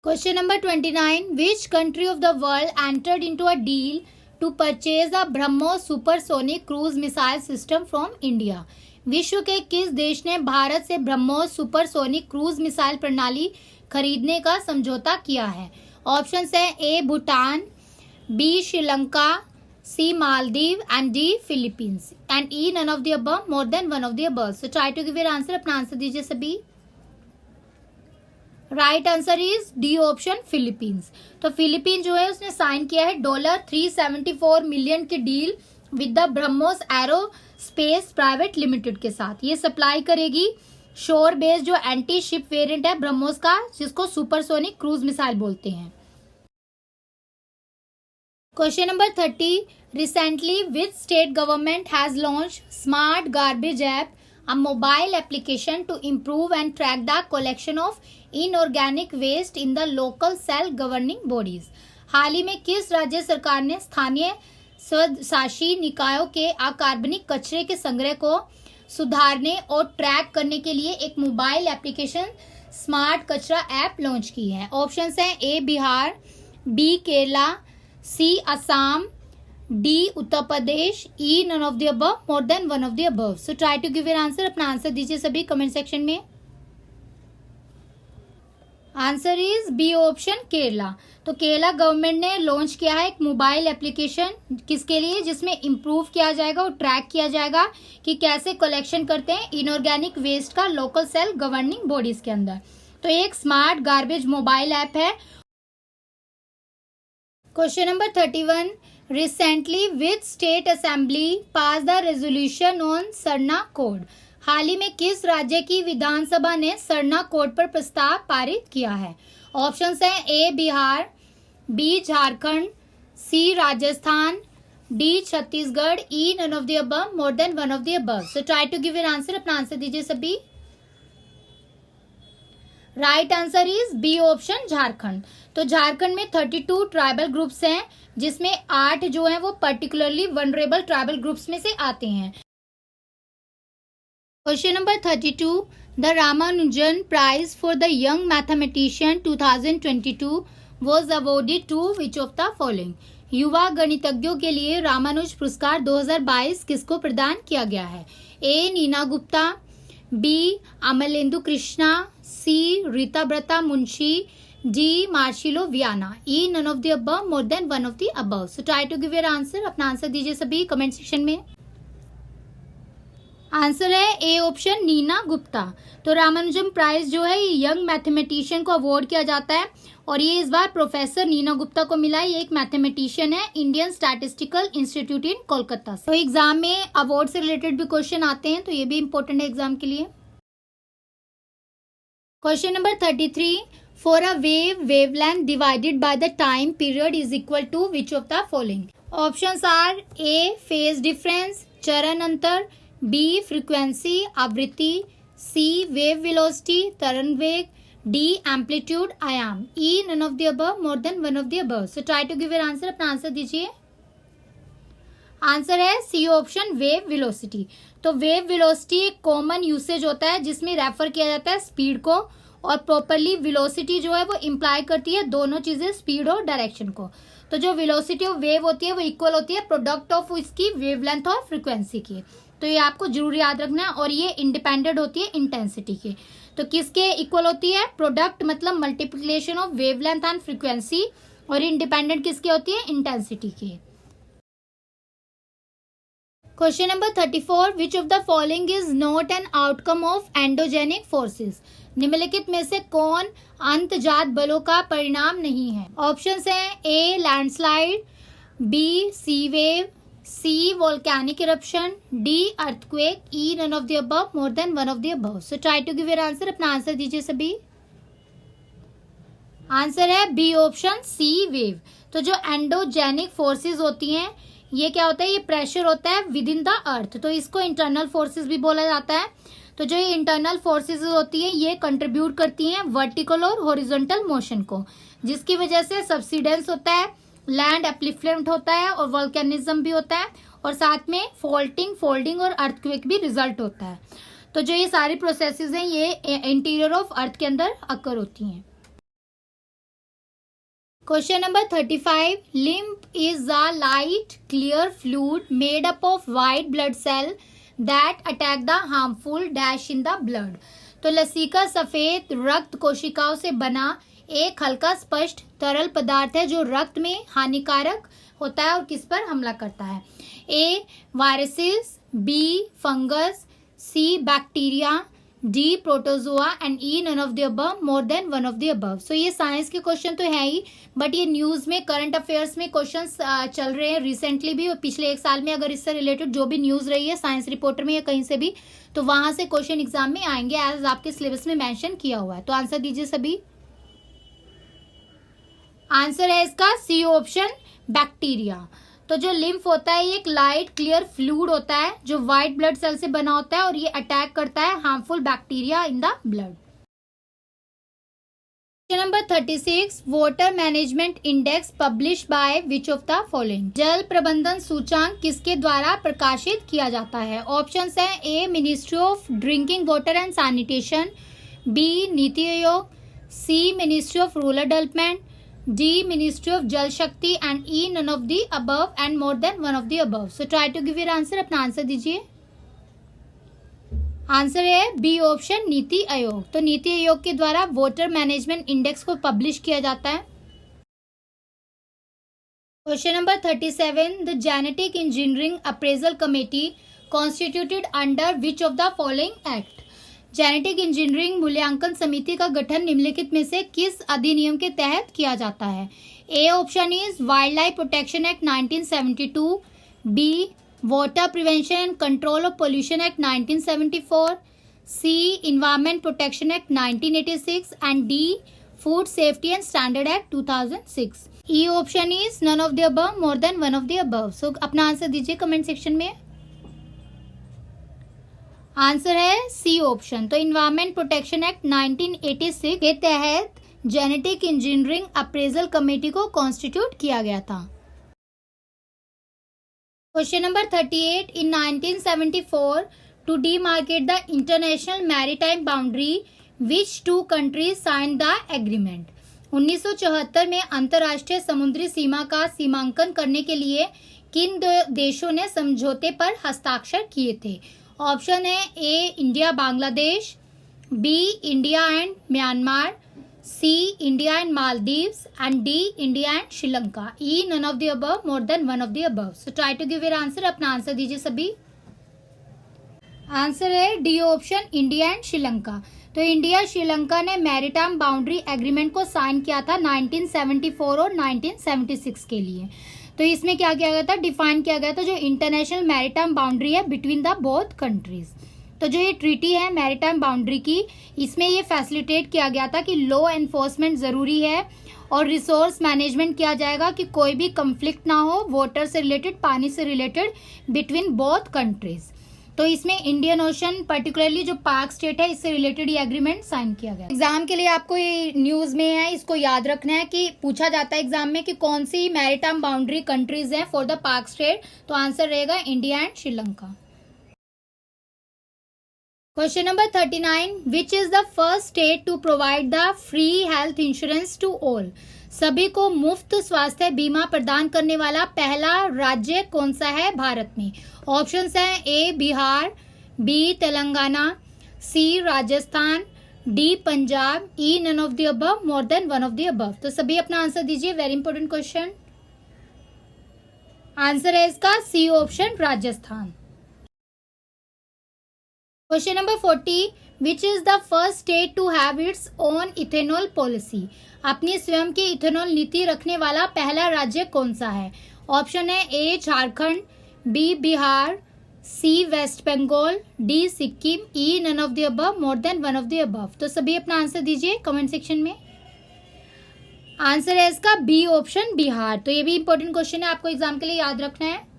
Question number 29, which country of the world entered into a deal to purchase the BrahMos supersonic cruise missile system from India? विश्व के किस देश ने भारत से ब्रह्मोस सुपरसोनिक क्रूज मिसाइल प्रणाली खरीदने का समझौता किया है? ऑप्शंस है A Bhutan, B Sri Lanka, C Maldives and D Philippines, and E none of the above, more than one of the above. So try to give your answer. अपना आंसर दीजिए सभी। Right answer is D option, Philippines. तो फिलीपीन जो है उसने साइन किया है $374 मिलियन की deal with the BrahMos aerospace private limited के साथ। ये सप्लाई करेगी शोर बेस्ड जो एंटी शिप वेरिएंट है ब्रह्मोस का, जिसको सुपरसोनिक क्रूज मिसाइल बोलते हैं। Question number 30, recently which state government has launched smart garbage app, a mobile application to improve and track the collection of inorganic waste in the local self governing bodies? हाल ही में किस राज्य सरकार ने स्थानीय स्वशासी निकायों के अकार्बनिक कचरे के संग्रह को सुधारने और ट्रैक करने के लिए एक मोबाइल एप्लीकेशन स्मार्ट कचरा ऐप लॉन्च की है? ऑप्शंस हैं A Bihar, B Kerala, C Assam, D Uttar Pradesh, E none of the above, more than one of the above. So try to give your answer. अपना आंसर दीजिए सभी कमेंट सेक्शन में। Answer is B option, Kerala. तो केरला गवर्नमेंट ने लॉन्च किया है एक मोबाइल एप्लीकेशन, किसके लिए? जिसमें इम्प्रूव किया जाएगा और ट्रैक किया जाएगा कि कैसे कलेक्शन करते हैं इनऑर्गेनिक वेस्ट का लोकल सेल्फ गवर्निंग बॉडीज के अंदर। तो एक स्मार्ट गार्बेज मोबाइल ऐप है question number 31, recently which state assembly pass the resolution on Sarna code? हाल ही में किस राज्य की विधानसभा ने सरना कोड पर प्रस्ताव पारित किया है? ऑप्शंस हैं A Bihar, B Jharkhand, C Rajasthan, D Chhattisgarh, E none of the above, more than one of the above. So try to give your answer. अपना आंसर दीजिए सभी. Right answer is B option, Jharkhand. तो झारखंड में 32 ट्राइबल ग्रुप्स हैं, जिसमें 8 जो हैं वो पर्टिकुलरली वनरेबल ट्राइबल ग्रुप्स में से आते हैं. Question number 32, the Ramanujan prize for the young mathematician 2022 was awarded to which of the following? युवा गणितज्ञों के लिए रामानुज पुरस्कार 2022 किसको प्रदान किया गया है? A Neena Gupta, B Amalendu Krishna, C Rita Brata Munshi, D Marcelo Viana, E none of the above, more than one of the above. So try to give your answer. अपना आंसर दीजिए सभी कमेंट सेक्शन में. आंसर है ए ऑप्शन, नीना गुप्ता. तो रामानुजम प्राइज जो है ये यंग मैथमेटिशियन को अवार्ड किया जाता है और ये इस बार प्रोफेसर नीना गुप्ता को मिला है. ये एक मैथमेटिशियन है, इंडियन स्टैटिस्टिकल इंस्टीट्यूट इन कोलकाता. तो एग्जाम में अवार्ड से रिलेटेड भी क्वेश्चन आते हैं, तो ये भी इंपॉर्टेंट है एग्जाम के लिए. Question number 33, for a wavelength divided by the time period is equal to which of the following? Options are A phase difference, चरण अंतर, बी फ्रीक्वेंसी आवृत्ति, सी वेव वेलोसिटी तरंग वेग, डी एम्पलीट्यूड आयाम, E none of the above, more than one of the above. So try to give your answer. अपना आंसर दीजिए. आंसर है सी ऑप्शन, वेव वेलोसिटी. तो वेव वेलोसिटी एक कॉमन यूसेज होता है जिसमें रेफर किया जाता है स्पीड को, और प्रॉपरली वेलोसिटी जो है वो इम्प्लाई करती है दोनों चीजें, स्पीड और डायरेक्शन को. तो जो वेलोसिटी ऑफ वेव होती है वो इक्वल होती है प्रोडक्ट ऑफ इसकी वेवलेंथ और फ्रीक्वेंसी की. तो ये आपको जरूर याद रखना है. और ये इंडिपेंडेंट होती है इंटेंसिटी की. तो किसके इक्वल होती है? प्रोडक्ट मतलब multiplication of wavelength and frequency, और इंडिपेंडेंट किसकी होती है? इंटेंसिटी की. Question number 34, which of the following is not an outcome of endogenic forces? निम्नलिखित में से कौन अंतजात बलों का परिणाम नहीं है? ऑप्शंस हैं A landslide, B sea wave, C volcanic eruption, D earthquake, E none of the above, more than one of the above. So try to give your answer. अपना आंसर दीजिए सभी. आंसर है बी ऑप्शन, सी वेव. तो जो एंडोजेनिक फोर्सेस होती हैं ये क्या होता है? ये प्रेशर होता है विद इन द अर्थ, तो इसको इंटरनल फोर्सेस भी बोला जाता है. तो जो ये इंटरनल फोर्सेस होती है ये कंट्रीब्यूट करती हैं वर्टिकल और हॉरिजॉन्टल मोशन को, जिसकी वजह से सब्सिडेंस होता है, लैंड अपलिफ्टमेंट होता है और वोल्केनिज्म भी होता है, और साथ में फोल्टिंग, फोल्डिंग और अर्थक्वेक भी रिजल्ट होता है. तो जो ये सारी प्रोसेसेस हैं ये इंटीरियर ऑफ अर्थ के अंदर अकर होती हैं. Question number 35, lymph is a light clear fluid made up of white blood cell that attack the harmful dash in the blood. तो लसीका सफेद रक्त कोशिकाओं से बना एक हल्का स्पष्ट तरल पदार्थ है जो रक्त में हानिकारक होता है और किस पर हमला करता है? A viruses, B fungus, C bacteria, D protozoa and E none of the above, more than one of the above. So ये साइंस के क्वेश्चन तो है ही, बट ये न्यूज में करंट अफेयर्स में क्वेश्चंस चल रहे हैं रिसेंटली भी, और पिछले एक साल में अगर इससे रिलेटेड जो भी न्यूज रही है साइंस रिपोर्टर में या कहीं से भी, तो वहां से क्वेश्चन एग्जाम में आएंगे एज आपके सिलेबस में मेंशन किया हुआ है. तो आंसर दीजिए सभी. आंसर है इसका सी ऑप्शन, बैक्टीरिया. तो जो लिम्फ होता है ये एक लाइट क्लियर फ्लूइड होता है जो व्हाइट ब्लड सेल से बना होता है और ये अटैक करता है harmful bacteria in the blood. Number 36, water management index publish by which of the following? जल प्रबंधन सूचांक किसके द्वारा प्रकाशित किया जाता है? ऑप्शंस हैं A ministry of drinking water and sanitation, B NITI Aayog, C ministry of rural development, D ministry of Jal Shakti and E none of the above and more than one of the above. So try to give your answer. अपना आंसर दीजिए. आंसर है बी ऑप्शन, नीति आयोग. तो नीति आयोग के द्वारा वाटर मैनेजमेंट इंडेक्स को पब्लिश किया जाता है. Question number 37, the genetic engineering appraisal committee constituted under which of the following act? Genetic engineering मूल्यांकन समिति का गठन निम्नलिखित में से किस अधिनियम के तहत किया जाता है? A option is wild life protection act 1972, B water prevention and control of pollution act 1974, C environment protection act 1986 and D food safety and standard act 2006. E option is none of the above, more than one of the above. So अपना आंसर दीजिए कमेंट सेक्शन में. आंसर है सी ऑप्शन. तो इन्वायरमेंट प्रोटेक्शन एक्ट 1986 के तहत जेनेटिक इंजीनियरिंग अप्रेजल कमेटी को कॉन्स्टिट्यूट किया गया था. Question number 38. In 1974 to demarcate the international maritime boundary which two countries sign the agreement. 1974 में अंतर्राष्ट्रीय समुद्री सीमा का सीमांकन करने के लिए किन देशों ने समझौते पर हस्ताक्षर किए थे. ऑप्शन है A India Bangladesh, B India and Myanmar, C India and Maldives and D India and Sri Lanka. E none of the above, more than one of the above. So try to give your answer. अपना आंसर दीजिए सभी. आंसर है D option, India and Sri Lanka. तो इंडिया श्रीलंका ने मैरीटाइम बाउंड्री एग्रीमेंट को साइन किया था 1974 और 1976 के लिए. तो इसमें क्या किया गया था, डिफाइन किया गया था जो इंटरनेशनल मैरीटाइम बाउंड्री है बिटवीन द बोथ कंट्रीज. तो जो ये ट्रीटी है मैरीटाइम बाउंड्री की, इसमें ये फैसिलिटेट किया गया था कि लॉ एनफोर्समेंट जरूरी है और रिसोर्स मैनेजमेंट किया जाएगा कि कोई भी कंफ्लिक्ट ना हो वाटर से रिलेटेड, पानी से रिलेटेड बिटवीन बोथ कंट्रीज. तो इसमें इंडियन ओशन पर्टिकुलरली जो पाक स्टेट है इससे रिलेटेड ये एग्रीमेंट साइन किया गया. एग्जाम के लिए आपको ये न्यूज में है, इसको याद रखना है कि पूछा जाता है एग्जाम में कि कौन सी मैरीटाइम बाउंड्री कंट्रीज हैं फॉर द पाक स्टेट. तो आंसर रहेगा India and Sri Lanka. Question number 39. Which is the first state to provide the free health insurance to all. सभी को मुफ्त स्वास्थ्य बीमा प्रदान करने वाला पहला राज्य कौन सा है भारत में. ऑप्शंस हैं A Bihar, B Telangana, C Rajasthan, D Punjab, E none of the above, more than one of the above. तो सभी अपना आंसर दीजिए. Very important question. आंसर है इसका C option, Rajasthan. Question number 40. Which is the first state to have its own ethanol policy. अपनी स्वयं की इथेनॉल नीति रखने वाला पहला राज्य कौन सा है. ऑप्शन है A Jharkhand, B Bihar, C west Bengal, D Sikkim, E none of the above, more than one of the above. तो सभी अपना आंसर दीजिए कमेंट सेक्शन में. आंसर है इसका बी ऑप्शन, बिहार. तो ये भी इंपॉर्टेंट क्वेश्चन है, आपको एग्जाम के लिए याद रखना है.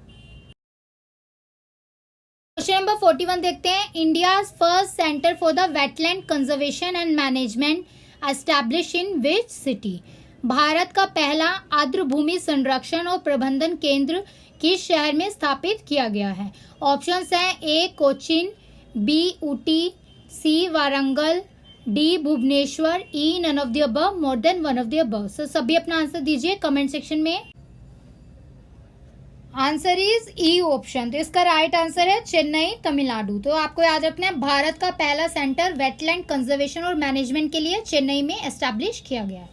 क्वेश्चन नंबर 41 देखते हैं. India first centre for the wetland conservation and management establish in which city. Bharat का पहला आर्द्र भूमि संरक्षण और प्रबंधन केंद्र किस शहर में स्थापित किया गया है. ऑप्शंस हैं A Cochin, B Ooty, C Warangal, D Bhubaneswar, E none of the above, more than one of the above. So सभी अपना आंसर दीजिए कमेंट सेक्शन में. Answer is E option. तो इसका राइट आंसर है चेन्नई, तमिलनाडु. तो आपको याद रखना है भारत का पहला सेंटर वेटलैंड कंजर्वेशन और मैनेजमेंट के लिए चेन्नई में एस्टैब्लिश किया गया है.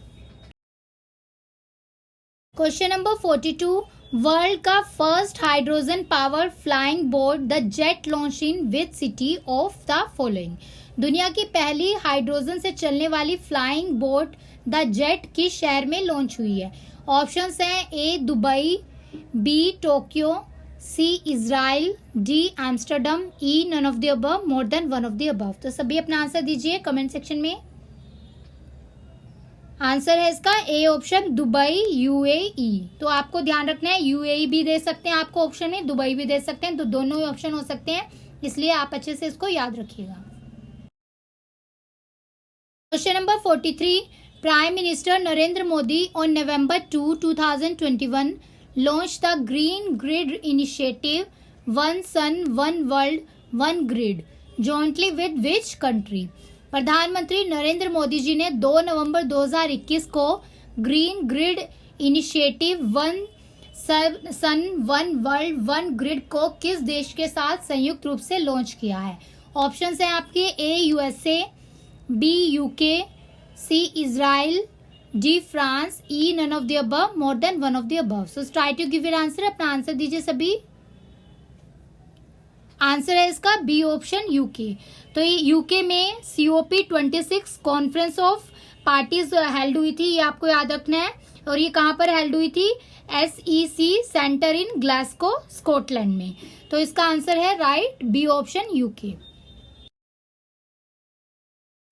Question number 42. वर्ल्ड का first hydrogen power flying boat the jet launch in which city of the following. दुनिया की पहली हाइड्रोजन से चलने वाली फ्लाइंग बोट द जेट किस शहर में लॉन्च हुई है. ऑप्शंस हैं A Dubai, B Tokyo, C Israel, D Amsterdam, E none of the above, more than one of the above. तो सभी अपना आंसर दीजिए कमेंट सेक्शन में. आंसर है इसका ए ऑप्शन, दुबई, यूएई. तो आपको ध्यान रखना है यूएई भी दे सकते हैं आपको ऑप्शन में, दुबई भी दे सकते हैं. तो दोनों ही ऑप्शन हो सकते हैं, इसलिए आप अच्छे से इसको याद रखिएगा. Question number 43. Prime minister Narendra Modi on November 2, 2021 launched the Green Grid Initiative, One Sun, One World, One Grid, jointly with which country. प्रधानमंत्री नरेंद्र मोदी जी ने 2 नवंबर 2021 को green grid initiative one sun one world one grid को किस देश के साथ संयुक्त रूप से लॉन्च किया है. ऑप्शंस हैं आपके A USA, B UK, C Israel, D France, E none of the above, more than one of the above. So try to give your answer. अपना आंसर दीजिए सभी. आंसर है इसका बी ऑप्शन, यूके. तो ये यूके में COP26 conference of parties held हुई थी, ये आपको याद रखना है. और ये कहाँ पर हेल्ड हुई थी? SEC centre in Glasgow, Scotland में। तो इसका आंसर है right B option, UK.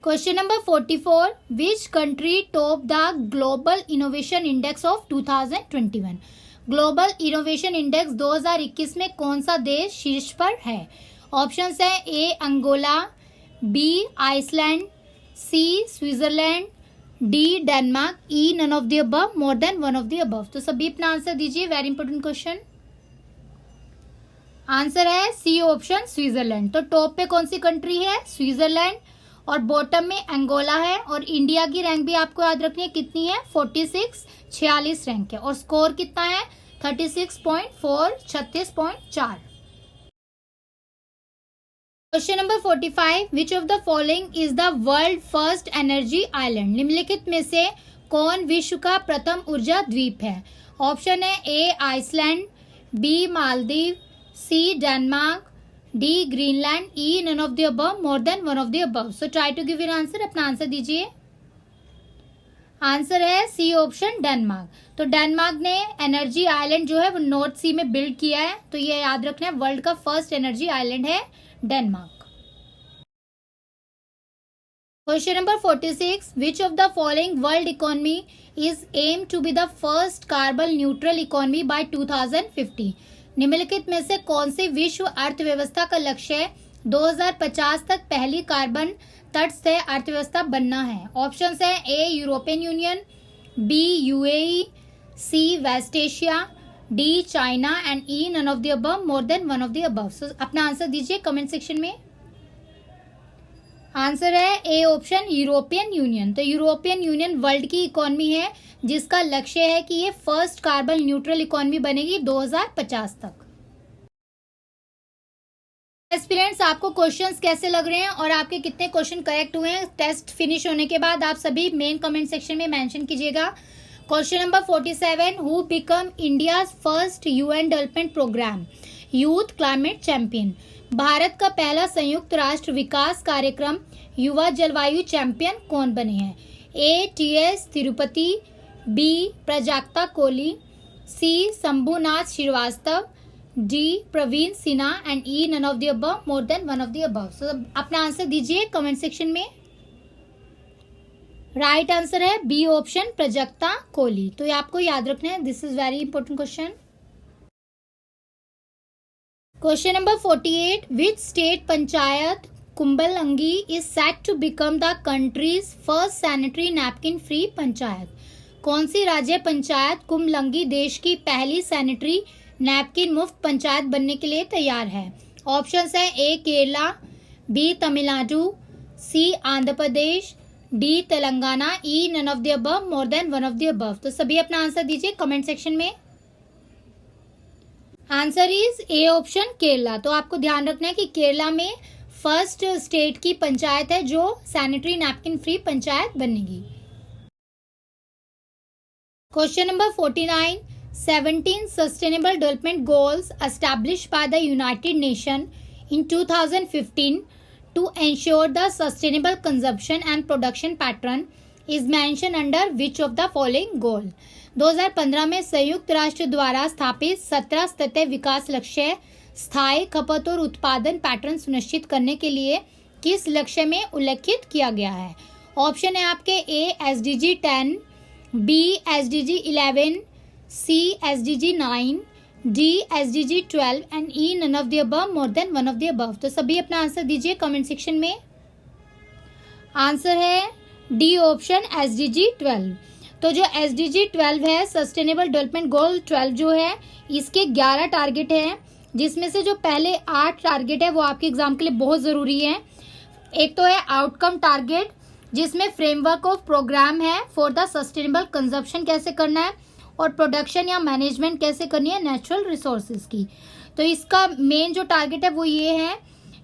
Question number 44, which country top the global innovation index of 2021? Global innovation index 2021 में कौन सा देश शीर्ष पर है? ऑप्शंस है A Angola, B Iceland, C Switzerland, D Denmark, E none of the above, more than one of the above. तो सभी अपना आंसर दीजिए, वेरी इंपॉर्टेंट क्वेश्चन। आंसर है सी ऑप्शन, स्विट्जरलैंड। तो टॉप पे कौन सी कंट्री है? स्विट्जरलैंड, और बॉटम में अंगोला है। और इंडिया की रैंक भी आपको याद रखनी है, कितनी है? 46, 46 रैंक है। और स्कोर कितना है? 36.4, 36.4। Question number 45, which of the following is the world first energy island? निम्नलिखित में से कौन विश्व का प्रथम ऊर्जा द्वीप है? ऑप्शन है A Iceland, B Maldives, C Denmark, D Greenland, E none of the above, more than one of the above. So try to give your answer, अपना आंसर दीजिए। आंसर है सी ऑप्शन, डेनमार्क। तो डेनमार्क ने एनर्जी आइलैंड जो है वो नॉर्थ सी में बिल्ड किया है। तो ये याद रखना है, वर्ल्ड का फर्स्ट एनर्जी आइलैंड है Denmark. Question number 46, which of the following world economy is aim to be the first carbon neutral economy by 2050? निम्नलिखित में से कौन सी विश्व अर्थव्यवस्था का लक्ष्य है 2050 तक पहली कार्बन तटस्थ अर्थव्यवस्था बनना है? ऑप्शंस है A European Union, B UAE, C West Asia, D China, and E none of the above, more than one of the above. So अपना आंसर दीजिए कमेंट सेक्शन में। आंसर है ए ऑप्शन, यूरोपियन यूनियन। तो यूरोपियन यूनियन वर्ल्ड की इकोनॉमी है जिसका लक्ष्य है कि ये फर्स्ट कार्बन न्यूट्रल इकोनॉमी बनेगी 2050 तक। एस्पिरेंट्स, आपको क्वेश्चंस कैसे लग रहे हैं और आपके कितने क्वेश्चन करेक्ट हुए हैं? टेस्ट फिनिश होने के बाद आप सभी मेन कमेंट सेक्शन में मेंशन कीजिएगा। Question number 47, who become India first UN development programme youth climate champion? भारत का पहला संयुक्त राष्ट्र विकास कार्यक्रम युवा जलवायु चैंपियन कौन बने हैं? A TS Tirupati, B Prajakta Koli, C Shambhunath Srivastava, D Praveen Sinha, and E none of the above, more than one of the above. So अपना आंसर दीजिए कमेंट सेक्शन में। राइट आंसर है बी ऑप्शन, प्राजक्ता कोली। तो ये आपको याद रखना है, this is very important question. Question number 48, which state panchayat Kumbalangi is set to become the country's first sanitary napkin free panchayat? कौन सी राज्य पंचायत कुंबलंगी देश की पहली सैनिटरी नैपकिन मुफ्त पंचायत बनने के लिए तैयार है? ऑप्शंस है A Kerala, B Tamil Nadu, C Andhra Pradesh, D Telangana, E none of the above, more than one of the above. तो सभी अपना आंसर दीजिए कमेंट सेक्शन में। Answer is A option, Kerala. तो आपको ध्यान रखना है कि केरला में फर्स्ट स्टेट की पंचायत है जो सैनिटरी नैपकिन फ्री पंचायत बनेगी। Question number 49, 17 sustainable development goals established by the United nation in 2015 to ensure the sustainable consumption and production pattern is mentioned under which of the following goal? 2015 में संयुक्त राष्ट्र द्वारा स्थापित 17 सतत विकास लक्ष्य स्थायी खपत और उत्पादन पैटर्न सुनिश्चित करने के लिए किस लक्ष्य में उल्लेखित किया गया है? ऑप्शन है आपके A SDG 10, B SDG 11, C SDG 9, D SDG 12, and E none of the above, more than one of the above. तो सभी अपना आंसर दीजिए कमेंट सेक्शन में। आंसर है डी ऑप्शन, SDG 12। तो जो SDG 12 है, सस्टेनेबल डेवलपमेंट गोल 12 जो है, इसके 11 टारगेट हैं, जिसमें से जो पहले 8 टारगेट है वो आपके एग्जाम के लिए बहुत ज़रूरी है। एक तो है आउटकम टारगेट, जिसमें फ्रेमवर्क ऑफ प्रोग्राम है फॉर द सस्टेनेबल कंजप्शन कैसे करना है और प्रोडक्शन या मैनेजमेंट कैसे करनी है नेचुरल रिसोर्सेज की। तो इसका मेन जो टारगेट है वो ये है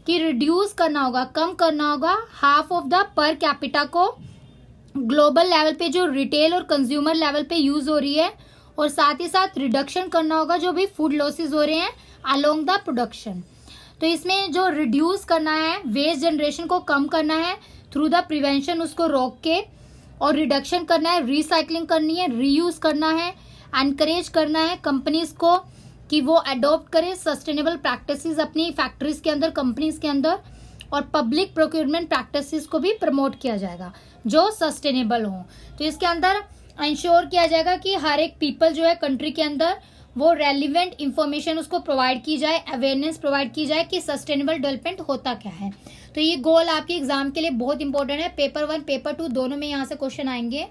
कि रिड्यूस करना होगा, कम करना होगा half of the per capita को ग्लोबल लेवल पे जो रिटेल और कंज्यूमर लेवल पे यूज हो रही है, और साथ ही साथ रिडक्शन करना होगा जो भी फूड लॉसेस हो रहे हैं अलोंग द प्रोडक्शन। तो इसमें जो रिड्यूस करना है, वेस्ट जनरेशन को कम करना है थ्रू द प्रिवेंशन, उसको रोक के, और रिडक्शन करना है, रिसाइकलिंग करनी है, रीयूज करना है, एनकरेज करना है कंपनीज को कि वो अडॉप्ट करें सस्टेनेबल प्रैक्टिसेस अपनी फैक्ट्रीज के अंदर, कंपनीज के अंदर, और पब्लिक प्रोक्योरमेंट प्रैक्टिसेस को भी प्रमोट किया जाएगा जो सस्टेनेबल हों। तो इसके अंदर इंश्योर किया जाएगा कि हर एक पीपल जो है कंट्री के अंदर वो रेलिवेंट इंफॉर्मेशन उसको प्रोवाइड की जाए, अवेयरनेस प्रोवाइड की जाए कि सस्टेनेबल डेवलपमेंट होता क्या है। तो ये गोल आपके एग्जाम के लिए बहुत इंपॉर्टेंट है। पेपर 1 पेपर 2 दोनों में यहाँ से क्वेश्चन आएंगे।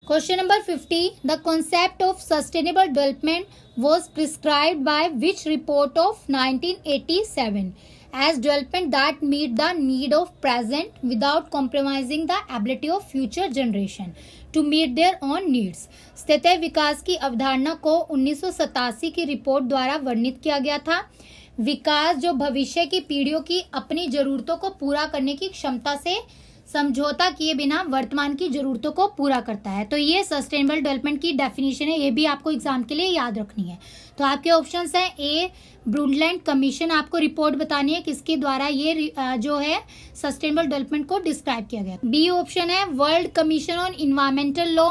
Question number 50. The concept of sustainable development was prescribed by which report of 1987 as development that meet the need of present without compromising the ability of future generation to meet their own needs. स्थितीय विकास की अवधारणा को 1987 की रिपोर्ट द्वारा वर्णित किया गया था। विकास जो भविष्य की पीढ़ियों की अपनी जरूरतों को पूरा करने की क्षमता से समझौता किए बिना वर्तमान की जरूरतों को पूरा करता है। तो ये सस्टेनेबल डेवलपमेंट की डेफिनेशन है, ये भी आपको एग्जाम के लिए याद रखनी है। तो आपके ऑप्शंस हैं ए ब्रूंडलैंड कमीशन, आपको रिपोर्ट बतानी है किसके द्वारा ये जो है सस्टेनेबल डेवलपमेंट को डिस्क्राइब किया गया। बी ऑप्शन है world commission on environmental law,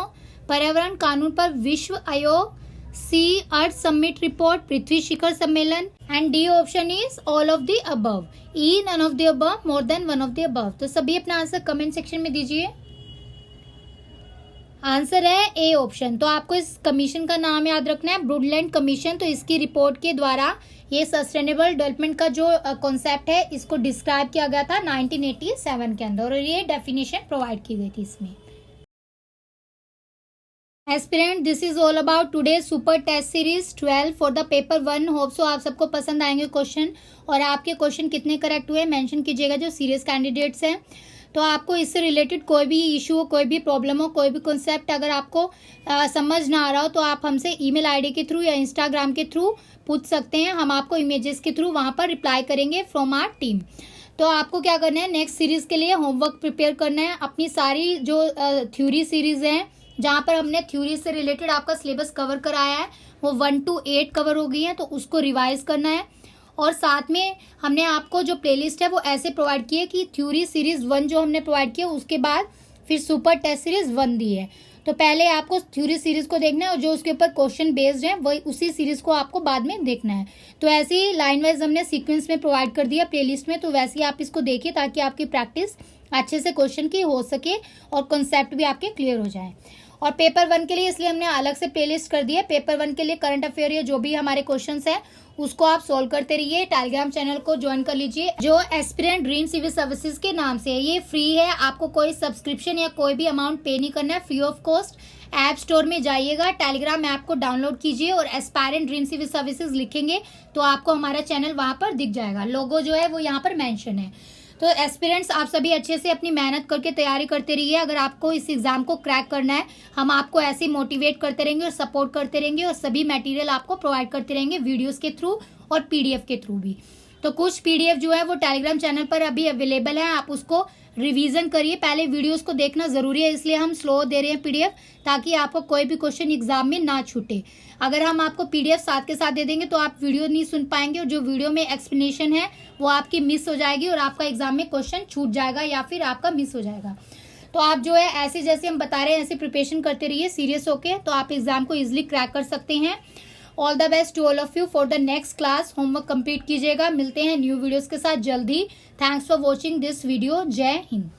पर्यावरण कानून पर विश्व आयोग, सी अर्थ समिट रिपोर्ट, पृथ्वी शिखर सम्मेलन, and D option is all of the above, E none of the above, more than one of the above. तो सभी अपना आंसर कमेंट सेक्शन में दीजिए। आंसर है ए ऑप्शन। तो आपको इस कमीशन का नाम याद रखना है, ब्रूंडलैंड कमीशन। तो इसकी रिपोर्ट के द्वारा ये सस्टेनेबल डेवलपमेंट का जो कॉन्सेप्ट है इसको डिस्क्राइब किया गया था 1987 के अंदर, और ये डेफिनेशन प्रोवाइड की गई थी इसमें। Aspirant, this is all about today super test series 12 for the paper 1। Hope so आप सबको पसंद आएंगे क्वेश्चन, और आपके क्वेश्चन कितने करेक्ट हुए मेंशन कीजिएगा जो सीरियस कैंडिडेट्स हैं। तो आपको इससे रिलेटेड कोई भी इशू हो, कोई भी प्रॉब्लम हो, कोई भी कॉन्सेप्ट अगर आपको समझ ना आ रहा हो तो आप हमसे ईमेल आईडी के थ्रू या इंस्टाग्राम के थ्रू पूछ सकते हैं। हम आपको इमेजेस के थ्रू वहाँ पर रिप्लाई करेंगे फ्रॉम आवर टीम। तो आपको क्या करना है, नेक्स्ट सीरीज के लिए होमवर्क प्रिपेयर करना है। अपनी सारी जो थ्योरी सीरीज हैं जहाँ पर हमने थ्योरी से रिलेटेड आपका सिलेबस कवर कराया है वो 1 to 8 कवर हो गई है, तो उसको रिवाइज करना है। और साथ में हमने आपको जो प्लेलिस्ट है वो ऐसे प्रोवाइड की है कि थ्योरी सीरीज 1 जो हमने प्रोवाइड किया उसके बाद फिर सुपर टेस्ट सीरीज 1 दी है। तो पहले आपको थ्योरी सीरीज को देखना है और जो उसके ऊपर क्वेश्चन बेस्ड है वही उसी सीरीज को आपको बाद में देखना है। तो ऐसे ही लाइन वाइज हमने सीक्वेंस में प्रोवाइड कर दिया प्लेलिस्ट में, तो वैसे ही आप इसको देखिए ताकि आपकी प्रैक्टिस अच्छे से क्वेश्चन की हो सके और कॉन्सेप्ट भी आपके क्लियर हो जाए। और पेपर 1 के लिए इसलिए हमने अलग से प्लेलिस्ट कर दी है। पेपर 1 के लिए करंट अफेयर या जो भी हमारे क्वेश्चंस हैं उसको आप सोल्व करते रहिए। टेलीग्राम चैनल को ज्वाइन कर लीजिए जो एस्पिरेंट ड्रीम सिविल सर्विसेज के नाम से है। ये फ्री है, आपको कोई सब्सक्रिप्शन या कोई भी अमाउंट पे नहीं करना है, free of cost. App store में जाइएगा, टेलीग्राम ऐप को डाउनलोड कीजिए और एस्पायरेंट ड्रीम सिविल सर्विसेज लिखेंगे तो आपको हमारा चैनल वहां पर दिख जाएगा। लोगो जो है वो यहाँ पर मेंशन है। तो एस्पिरेंट्स आप सभी अच्छे से अपनी मेहनत करके तैयारी करते रहिए। अगर आपको इस एग्जाम को क्रैक करना है हम आपको ऐसे मोटिवेट करते रहेंगे और सपोर्ट करते रहेंगे और सभी मटेरियल आपको प्रोवाइड करते रहेंगे वीडियोस के थ्रू और पीडीएफ के थ्रू भी। तो कुछ पीडीएफ जो है वो टेलीग्राम चैनल पर अभी अवेलेबल है, आप उसको रिवीजन करिए। पहले वीडियोस को देखना जरूरी है, इसलिए हम स्लो दे रहे हैं पीडीएफ ताकि आपको कोई भी क्वेश्चन एग्जाम में ना छूटे। अगर हम आपको पीडीएफ साथ के साथ दे देंगे तो आप वीडियो नहीं सुन पाएंगे और जो वीडियो में एक्सप्लेनेशन है वो आपकी मिस हो जाएगी और आपका एग्जाम में क्वेश्चन छूट जाएगा या फिर आपका मिस हो जाएगा। तो आप जो है ऐसे जैसे हम बता रहे हैं ऐसे प्रिपरेशन करते रहिए सीरियस होके, तो आप एग्जाम को इजिली क्रैक कर सकते हैं। All the best to all of you for the next class. Homework complete कीजिएगा। मिलते हैं न्यू वीडियोस के साथ जल्दी। Thanks for watching this video. जय हिंद।